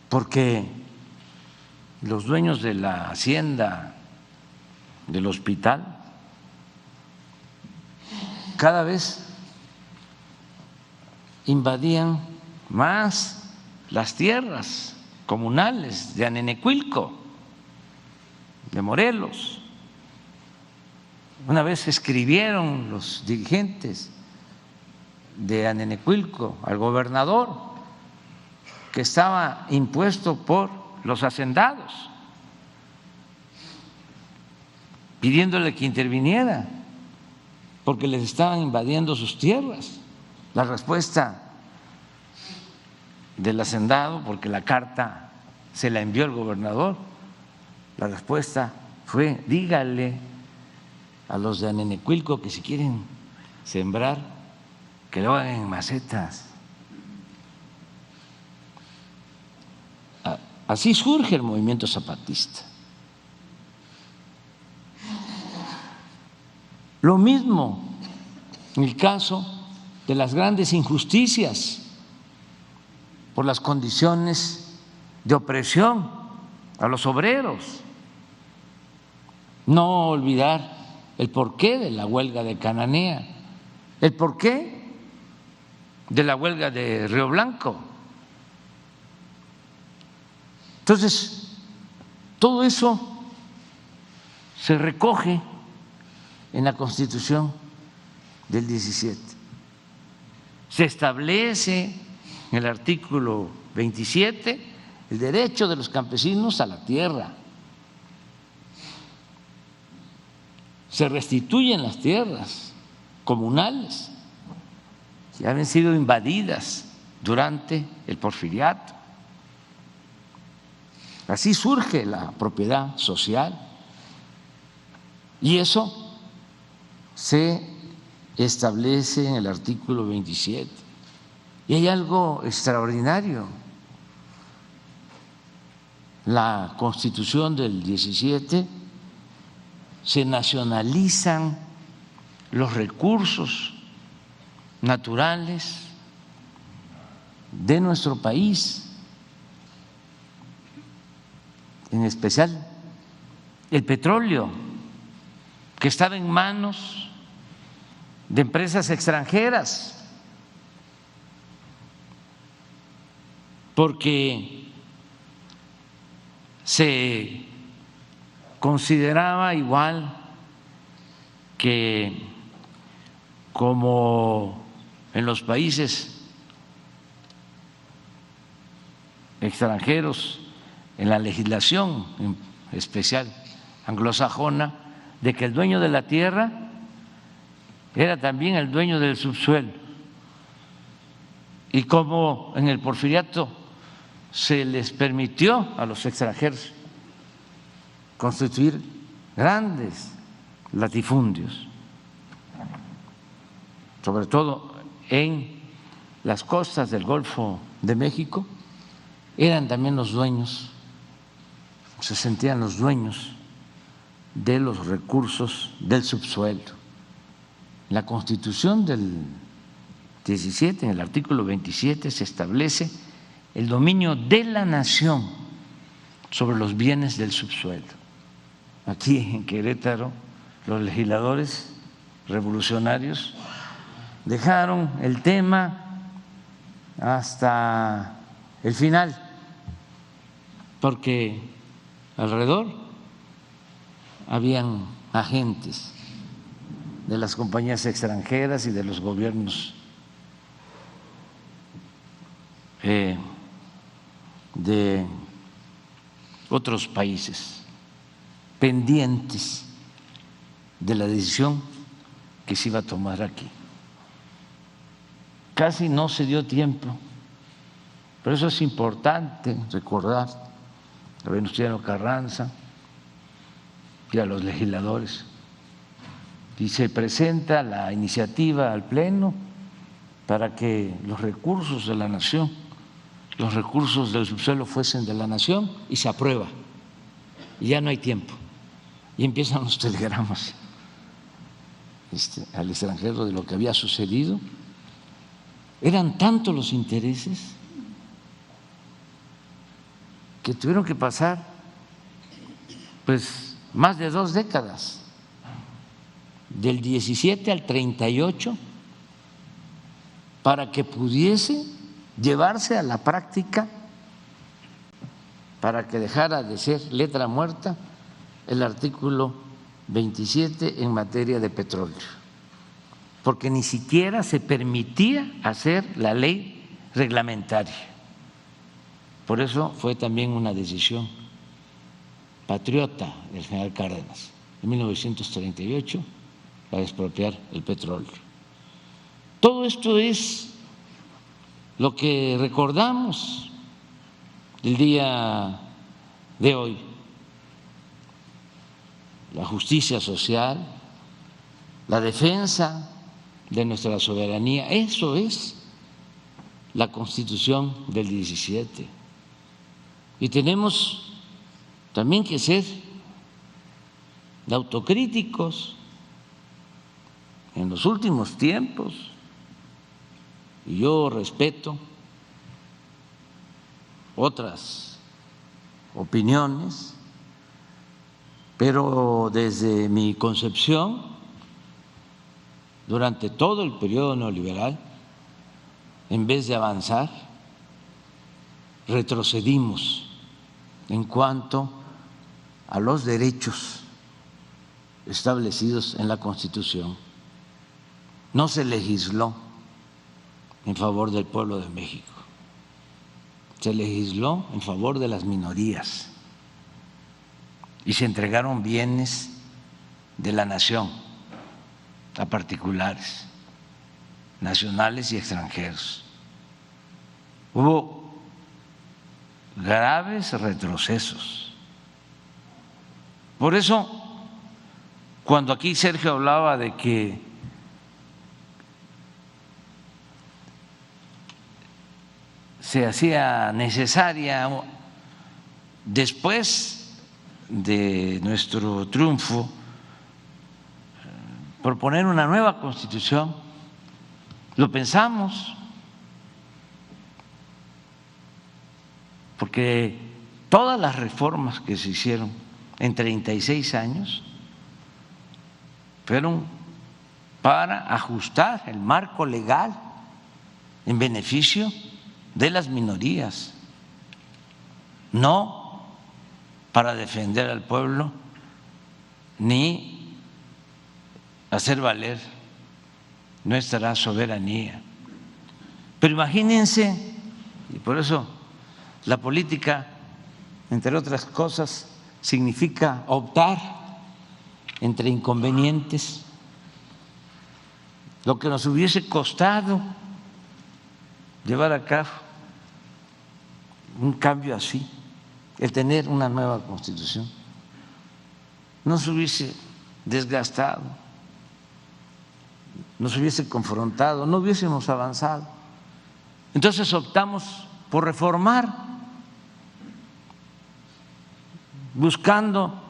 porque los dueños de la hacienda del hospital cada vez invadían más las tierras comunales de Anenecuilco, de Morelos. Una vez escribieron los dirigentes de Anenecuilco al gobernador que estaba impuesto por los hacendados, pidiéndole que interviniera porque les estaban invadiendo sus tierras. La respuesta del hacendado, porque la carta se la envió el gobernador, la respuesta fue: dígale a los de Anenecuilco que si quieren sembrar, que lo hagan en macetas. Así surge el movimiento zapatista. Lo mismo en el caso de las grandes injusticias por las condiciones de opresión a los obreros. No olvidar el porqué de la huelga de Cananea, el porqué de la huelga de Río Blanco. Entonces, todo eso se recoge en la Constitución del 17. Se establece en el artículo 27 el derecho de los campesinos a la tierra. Se restituyen las tierras comunales que habían sido invadidas durante el Porfiriato. Así surge la propiedad social y eso se establece en el artículo 27. Y hay algo extraordinario. La Constitución del 17 se nacionalizan los recursos naturales de nuestro país, en especial el petróleo, que estaba en manos de empresas extranjeras, porque se consideraba igual que como en los países extranjeros, en la legislación en especial anglosajona, de que el dueño de la tierra era también el dueño del subsuelo. Y como en el Porfiriato se les permitió a los extranjeros constituir grandes latifundios, sobre todo en las costas del Golfo de México, eran también los dueños, se sentían los dueños de los recursos del subsuelo. La Constitución del 17, en el artículo 27, se establece el dominio de la nación sobre los bienes del subsuelo. Aquí en Querétaro, los legisladores revolucionarios dejaron el tema hasta el final, porque alrededor habían agentes de las compañías extranjeras y de los gobiernos de otros países pendientes de la decisión que se iba a tomar aquí. Casi no se dio tiempo, pero eso es importante recordar a Venustiano Carranza y a los legisladores. Y se presenta la iniciativa al Pleno para que los recursos de la nación, los recursos del subsuelo fuesen de la nación, y se aprueba. Y ya no hay tiempo. Y empiezan los telegramas al extranjero de lo que había sucedido. Eran tantos los intereses que tuvieron que pasar pues más de 2 décadas, del 17 al 38, para que pudiese llevarse a la práctica, para que dejara de ser letra muerta el artículo 27 en materia de petróleo, porque ni siquiera se permitía hacer la ley reglamentaria. Por eso fue también una decisión patriota del general Cárdenas en 1938 para expropiar el petróleo. Todo esto es lo que recordamos el día de hoy. La justicia social, la defensa de nuestra soberanía, eso es la Constitución del 17. Y tenemos también que ser autocríticos. En los últimos tiempos, y yo respeto otras opiniones, Pero desde mi concepción, durante todo el periodo neoliberal, en vez de avanzar, retrocedimos en cuanto a los derechos establecidos en la Constitución. No se legisló en favor del pueblo de México, se legisló en favor de las minorías y se entregaron bienes de la nación a particulares, nacionales y extranjeros. Hubo graves retrocesos. Por eso, cuando aquí Sergio hablaba de que se hacía necesaria después de nuestro triunfo proponer una nueva Constitución, lo pensamos, porque todas las reformas que se hicieron en 36 años fueron para ajustar el marco legal en beneficio de las minorías, no para defender al pueblo ni hacer valer nuestra soberanía. Pero imagínense, y por eso la política, entre otras cosas, significa optar entre inconvenientes, lo que nos hubiese costado llevar a cabo un cambio así, el tener una nueva Constitución, nos hubiese desgastado, nos hubiese confrontado, no hubiésemos avanzado. Entonces optamos por reformar, buscando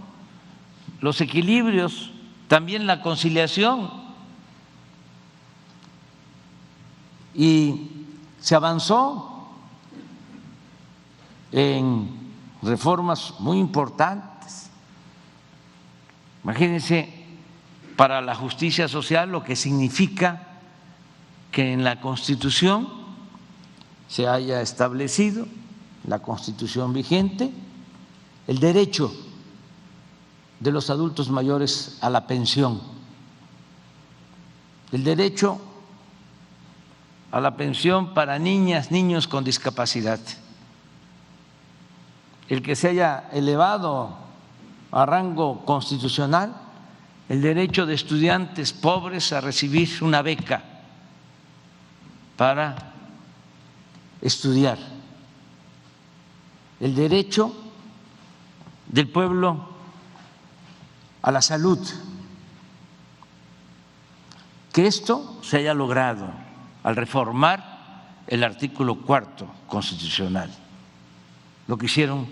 los equilibrios, también la conciliación, y se avanzó en reformas muy importantes. Imagínense, para la justicia social, lo que significa que en la Constitución se haya establecido, la Constitución vigente, el derecho de los adultos mayores a la pensión, el derecho a la pensión para niñas, niños con discapacidad, el que se haya elevado a rango constitucional el derecho de estudiantes pobres a recibir una beca para estudiar, el derecho del pueblo a la salud, que esto se haya logrado al reformar el artículo 4 constitucional, lo que hicieron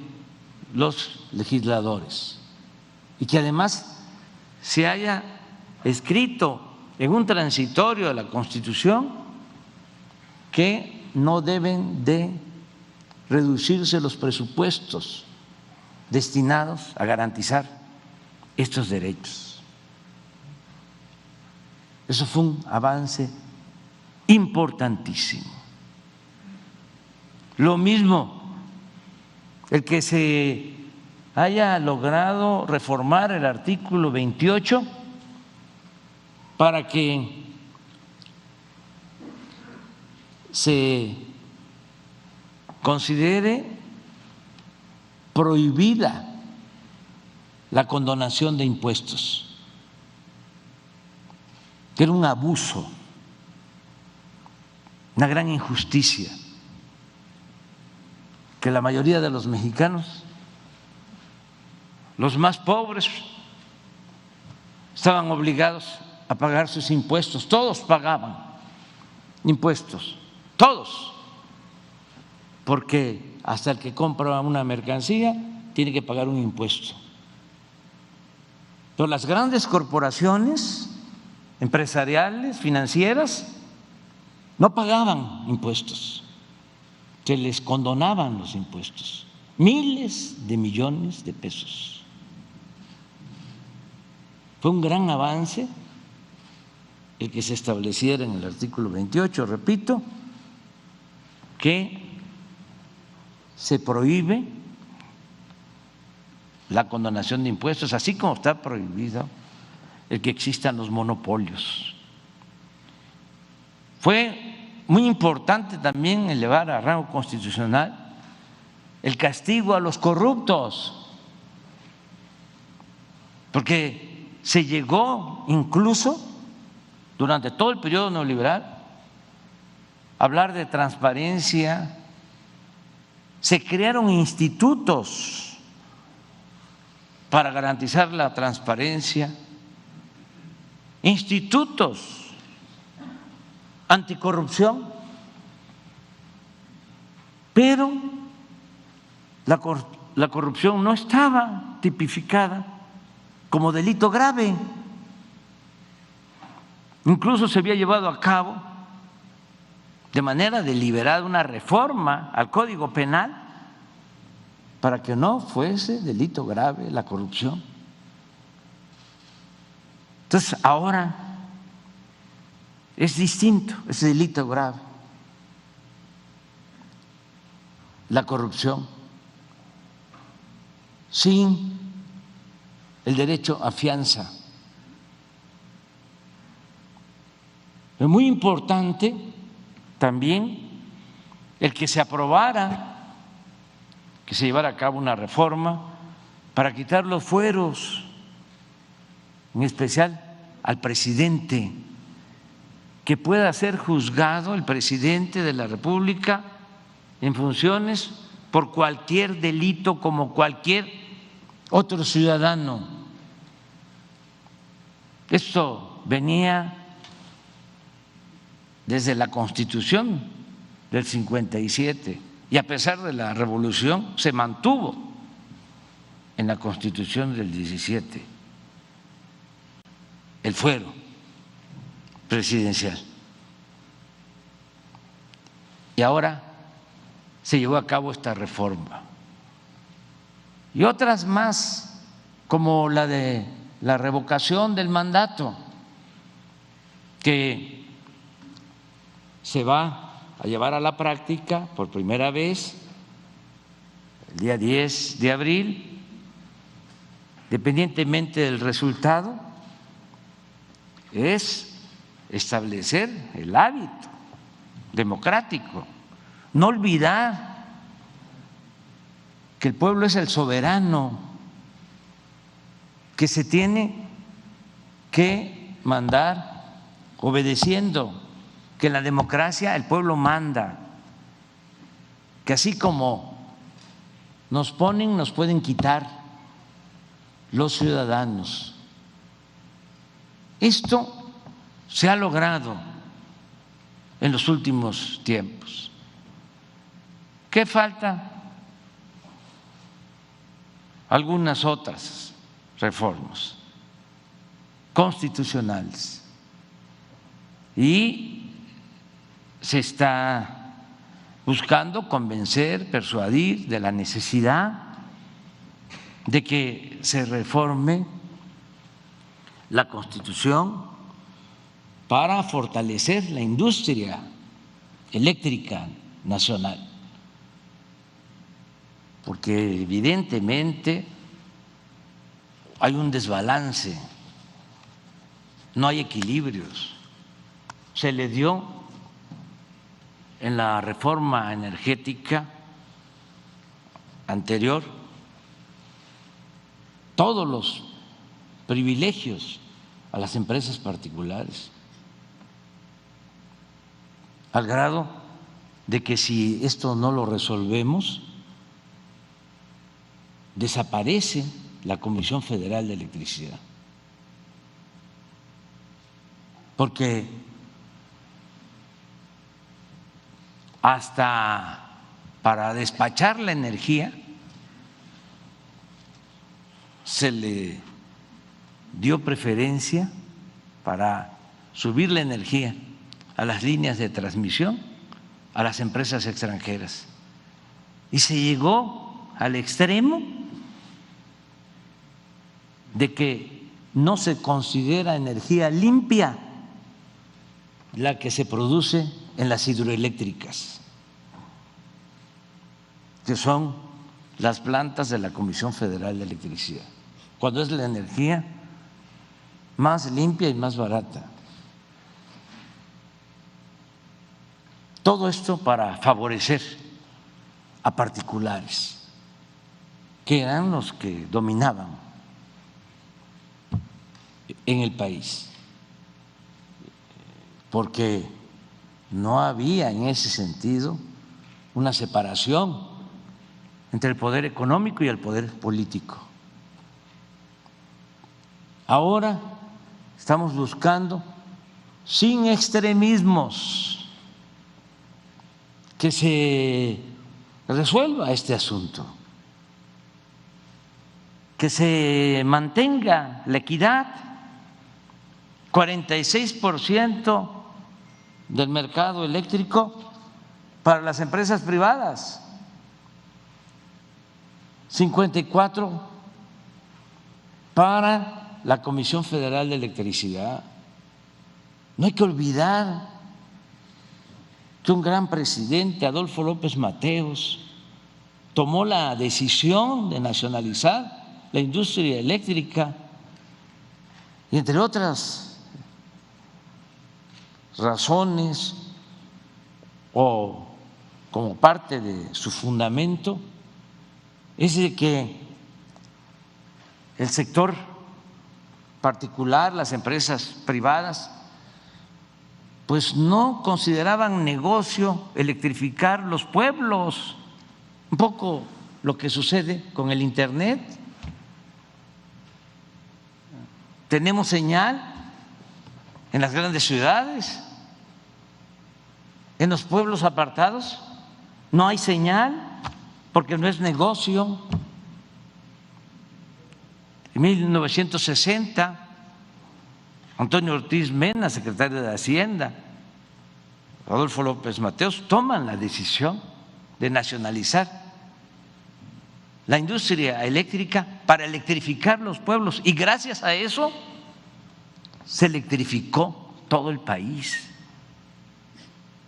los legisladores, y que además se haya escrito en un transitorio de la Constitución que no deben de reducirse los presupuestos destinados a garantizar estos derechos. Eso fue un avance importantísimo. Lo mismo, el que se haya logrado reformar el artículo 28 para que se considere prohibida la condonación de impuestos, que era un abuso, una gran injusticia, que la mayoría de los mexicanos, los más pobres, estaban obligados a pagar sus impuestos. Todos pagaban impuestos, todos, porque hasta el que compra una mercancía tiene que pagar un impuesto. Pero las grandes corporaciones empresariales, financieras, no pagaban impuestos, se les condonaban los impuestos, miles de millones de pesos. Fue un gran avance el que se estableciera en el artículo 28, repito, que se prohíbe la condonación de impuestos, así como está prohibido el que existan los monopolios. Fue muy importante también elevar a rango constitucional el castigo a los corruptos, porque se llegó incluso durante todo el periodo neoliberal a hablar de transparencia. Se crearon institutos para garantizar la transparencia, institutos anticorrupción, pero la corrupción no estaba tipificada como delito grave. Incluso se había llevado a cabo de manera deliberada una reforma al Código Penal para que no fuese delito grave la corrupción. Entonces, ahora es distinto, es delito grave la corrupción, sin el derecho a fianza. Es muy importante también el que se aprobara, que se llevara a cabo una reforma para quitar los fueros, en especial al presidente, que pueda ser juzgado el presidente de la República en funciones por cualquier delito como cualquier otro ciudadano. Esto venía desde la Constitución del 57 y a pesar de la revolución se mantuvo en la Constitución del 17 el fuero presidencial. Y ahora se llevó a cabo esta reforma y otras más, como la de la revocación del mandato, que se va a llevar a la práctica por primera vez el día 10 de abril, independientemente del resultado, es establecer el hábito democrático, no olvidar que el pueblo es el soberano, que se tiene que mandar obedeciendo, que en la democracia el pueblo manda, que así como nos ponen, nos pueden quitar los ciudadanos. Esto se ha logrado en los últimos tiempos. ¿Qué falta? Algunas otras reformas constitucionales y se está buscando convencer, persuadir de la necesidad de que se reforme la Constitución para fortalecer la industria eléctrica nacional, porque evidentemente hay un desbalance, no hay equilibrios. Se le dio en la reforma energética anterior todos los privilegios a las empresas particulares, al grado de que si esto no lo resolvemos, desaparece la Comisión Federal de Electricidad, porque hasta para despachar la energía se le dio preferencia para subir la energía a las líneas de transmisión a las empresas extranjeras, y se llegó al extremo de que no se considera energía limpia la que se produce en las hidroeléctricas, que son las plantas de la Comisión Federal de Electricidad, cuando es la energía más limpia y más barata. Todo esto para favorecer a particulares, que eran los que dominaban en el país, porque no había en ese sentido una separación entre el poder económico y el poder político. Ahora estamos buscando, sin extremismos, que se resuelva este asunto, que se mantenga la equidad. 46% del mercado eléctrico para las empresas privadas, 54% para la Comisión Federal de Electricidad. No hay que olvidar que un gran presidente, Adolfo López Mateos, tomó la decisión de nacionalizar la industria eléctrica y, entre otras razones, o como parte de su fundamento, es de que el sector particular, las empresas privadas, pues no consideraban negocio electrificar los pueblos. Un poco lo que sucede con el Internet. Tenemos señal en las grandes ciudades, en los pueblos apartados no hay señal porque no es negocio. En 1960, Antonio Ortiz Mena, secretario de Hacienda, Adolfo López Mateos, toman la decisión de nacionalizar la industria eléctrica para electrificar los pueblos, y gracias a eso se electrificó todo el país,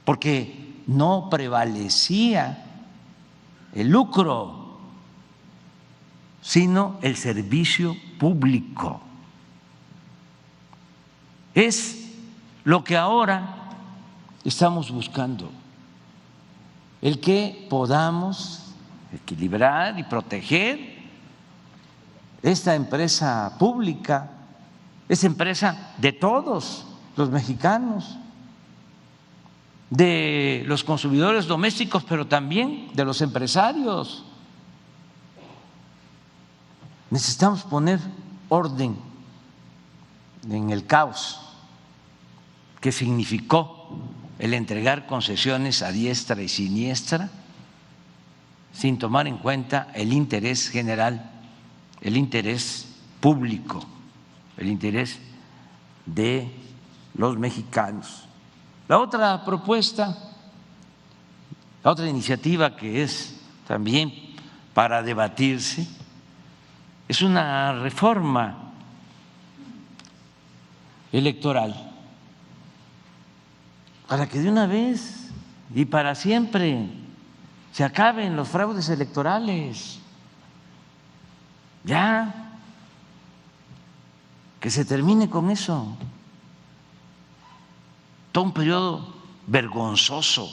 porque no prevalecía el lucro, sino el servicio público. Es lo que ahora estamos buscando, el que podamos equilibrar y proteger esta empresa pública, es empresa de todos los mexicanos, de los consumidores domésticos, pero también de los empresarios. Necesitamos poner orden en el caos que significó el entregar concesiones a diestra y siniestra sin tomar en cuenta el interés general, el interés público, el interés de los mexicanos. La otra propuesta, la otra iniciativa que es también para debatirse, es una reforma electoral para que de una vez y para siempre se acaben los fraudes electorales. Ya, que se termine con eso. Todo un periodo vergonzoso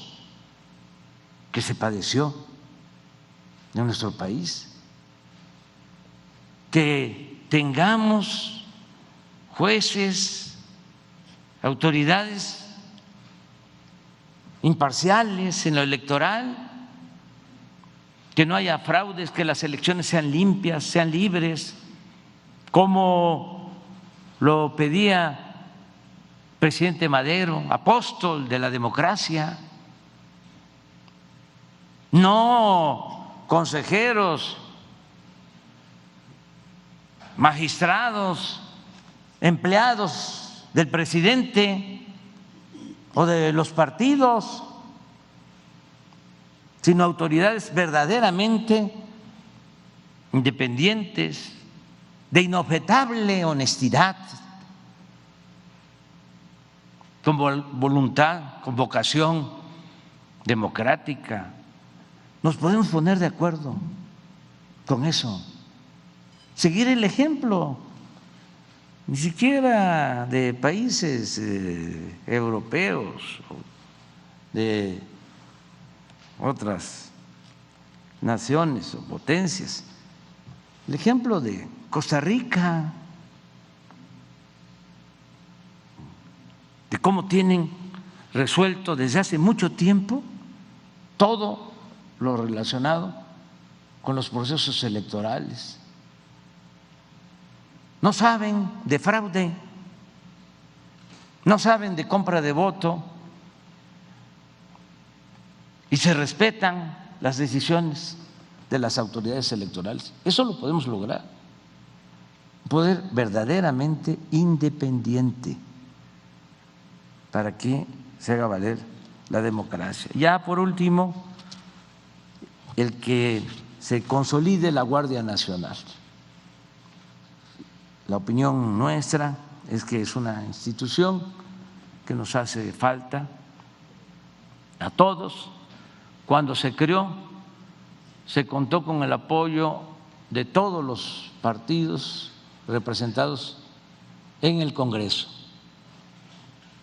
que se padeció en nuestro país. Que tengamos jueces, autoridades imparciales en lo electoral, que no haya fraudes, que las elecciones sean limpias, sean libres, como lo pedía el presidente Madero, apóstol de la democracia. No consejeros, magistrados, empleados del presidente o de los partidos, sino autoridades verdaderamente independientes, de inobjetable honestidad, con voluntad, con vocación democrática. Nos podemos poner de acuerdo con eso, seguir el ejemplo, ni siquiera de países europeos o de otras naciones o potencias, el ejemplo de Costa Rica, de cómo tienen resuelto desde hace mucho tiempo todo lo relacionado con los procesos electorales. No saben de fraude, no saben de compra de voto y se respetan las decisiones de las autoridades electorales. Eso lo podemos lograr, un poder verdaderamente independiente para que se haga valer la democracia. Ya por último, el que se consolide la Guardia Nacional. La opinión nuestra es que es una institución que nos hace falta a todos. Cuando se creó, se contó con el apoyo de todos los partidos representados en el Congreso.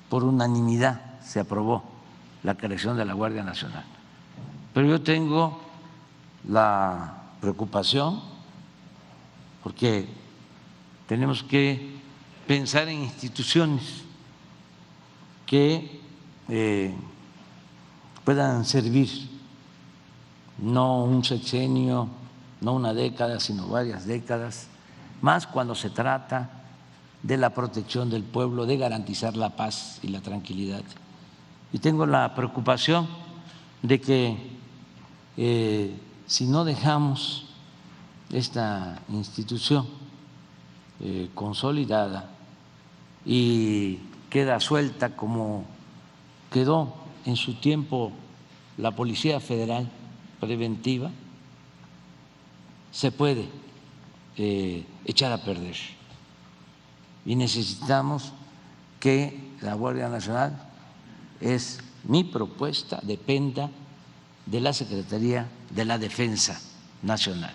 Por unanimidad se aprobó la creación de la Guardia Nacional. Pero yo tengo la preocupación porque tenemos que pensar en instituciones que puedan servir no un sexenio, no una década, sino varias décadas, más cuando se trata de la protección del pueblo, de garantizar la paz y la tranquilidad. Y tengo la preocupación de que si no dejamos esta institución consolidada y queda suelta como quedó en su tiempo la Policía Federal preventiva, se puede echar a perder. Y necesitamos que la Guardia Nacional, es mi propuesta, dependa de la Secretaría de la Defensa Nacional,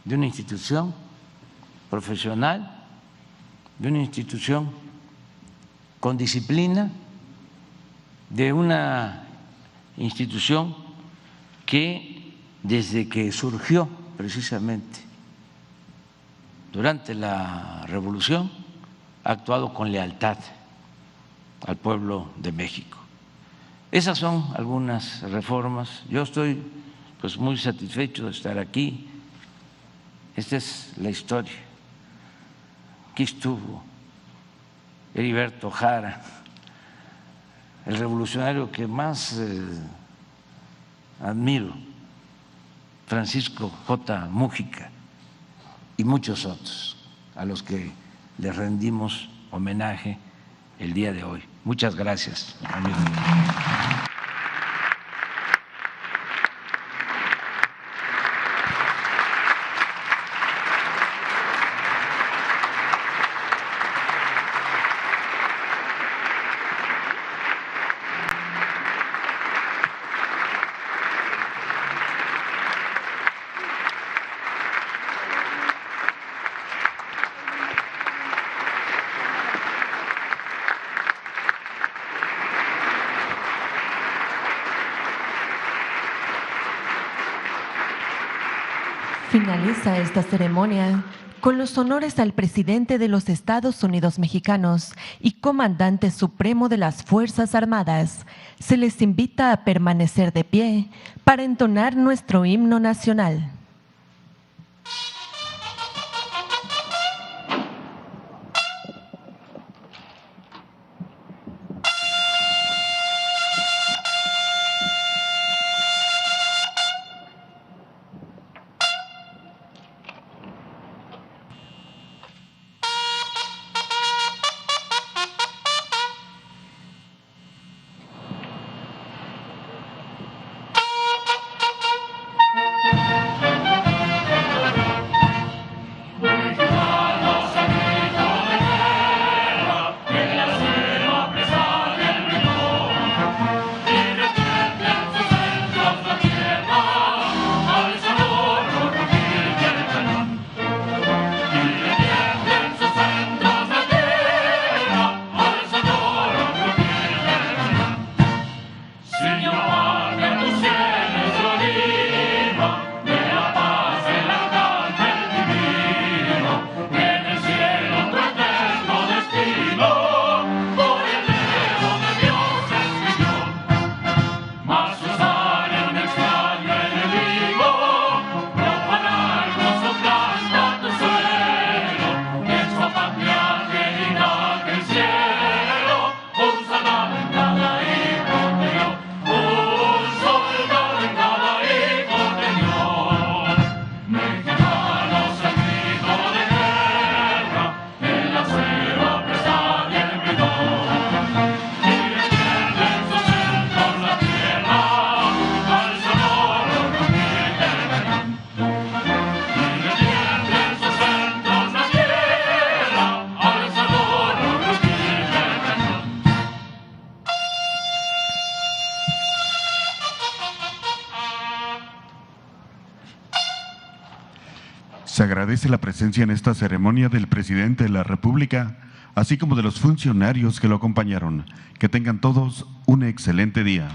de una institución profesional, de una institución con disciplina, de una institución que desde que surgió precisamente durante la Revolución ha actuado con lealtad al pueblo de México. Esas son algunas reformas. Yo estoy pues muy satisfecho de estar aquí. Esta es la historia. Aquí estuvo Heriberto Jara, el revolucionario que más admiro, Francisco J. Múgica, y muchos otros a los que les rendimos homenaje el día de hoy. Muchas gracias, amigos. Finaliza esta ceremonia con los honores al presidente de los Estados Unidos mexicanos y comandante supremo de las Fuerzas Armadas. Se les invita a permanecer de pie para entonar nuestro himno nacional. Se agradece la presencia en esta ceremonia del presidente de la República, así como de los funcionarios que lo acompañaron. Que tengan todos un excelente día.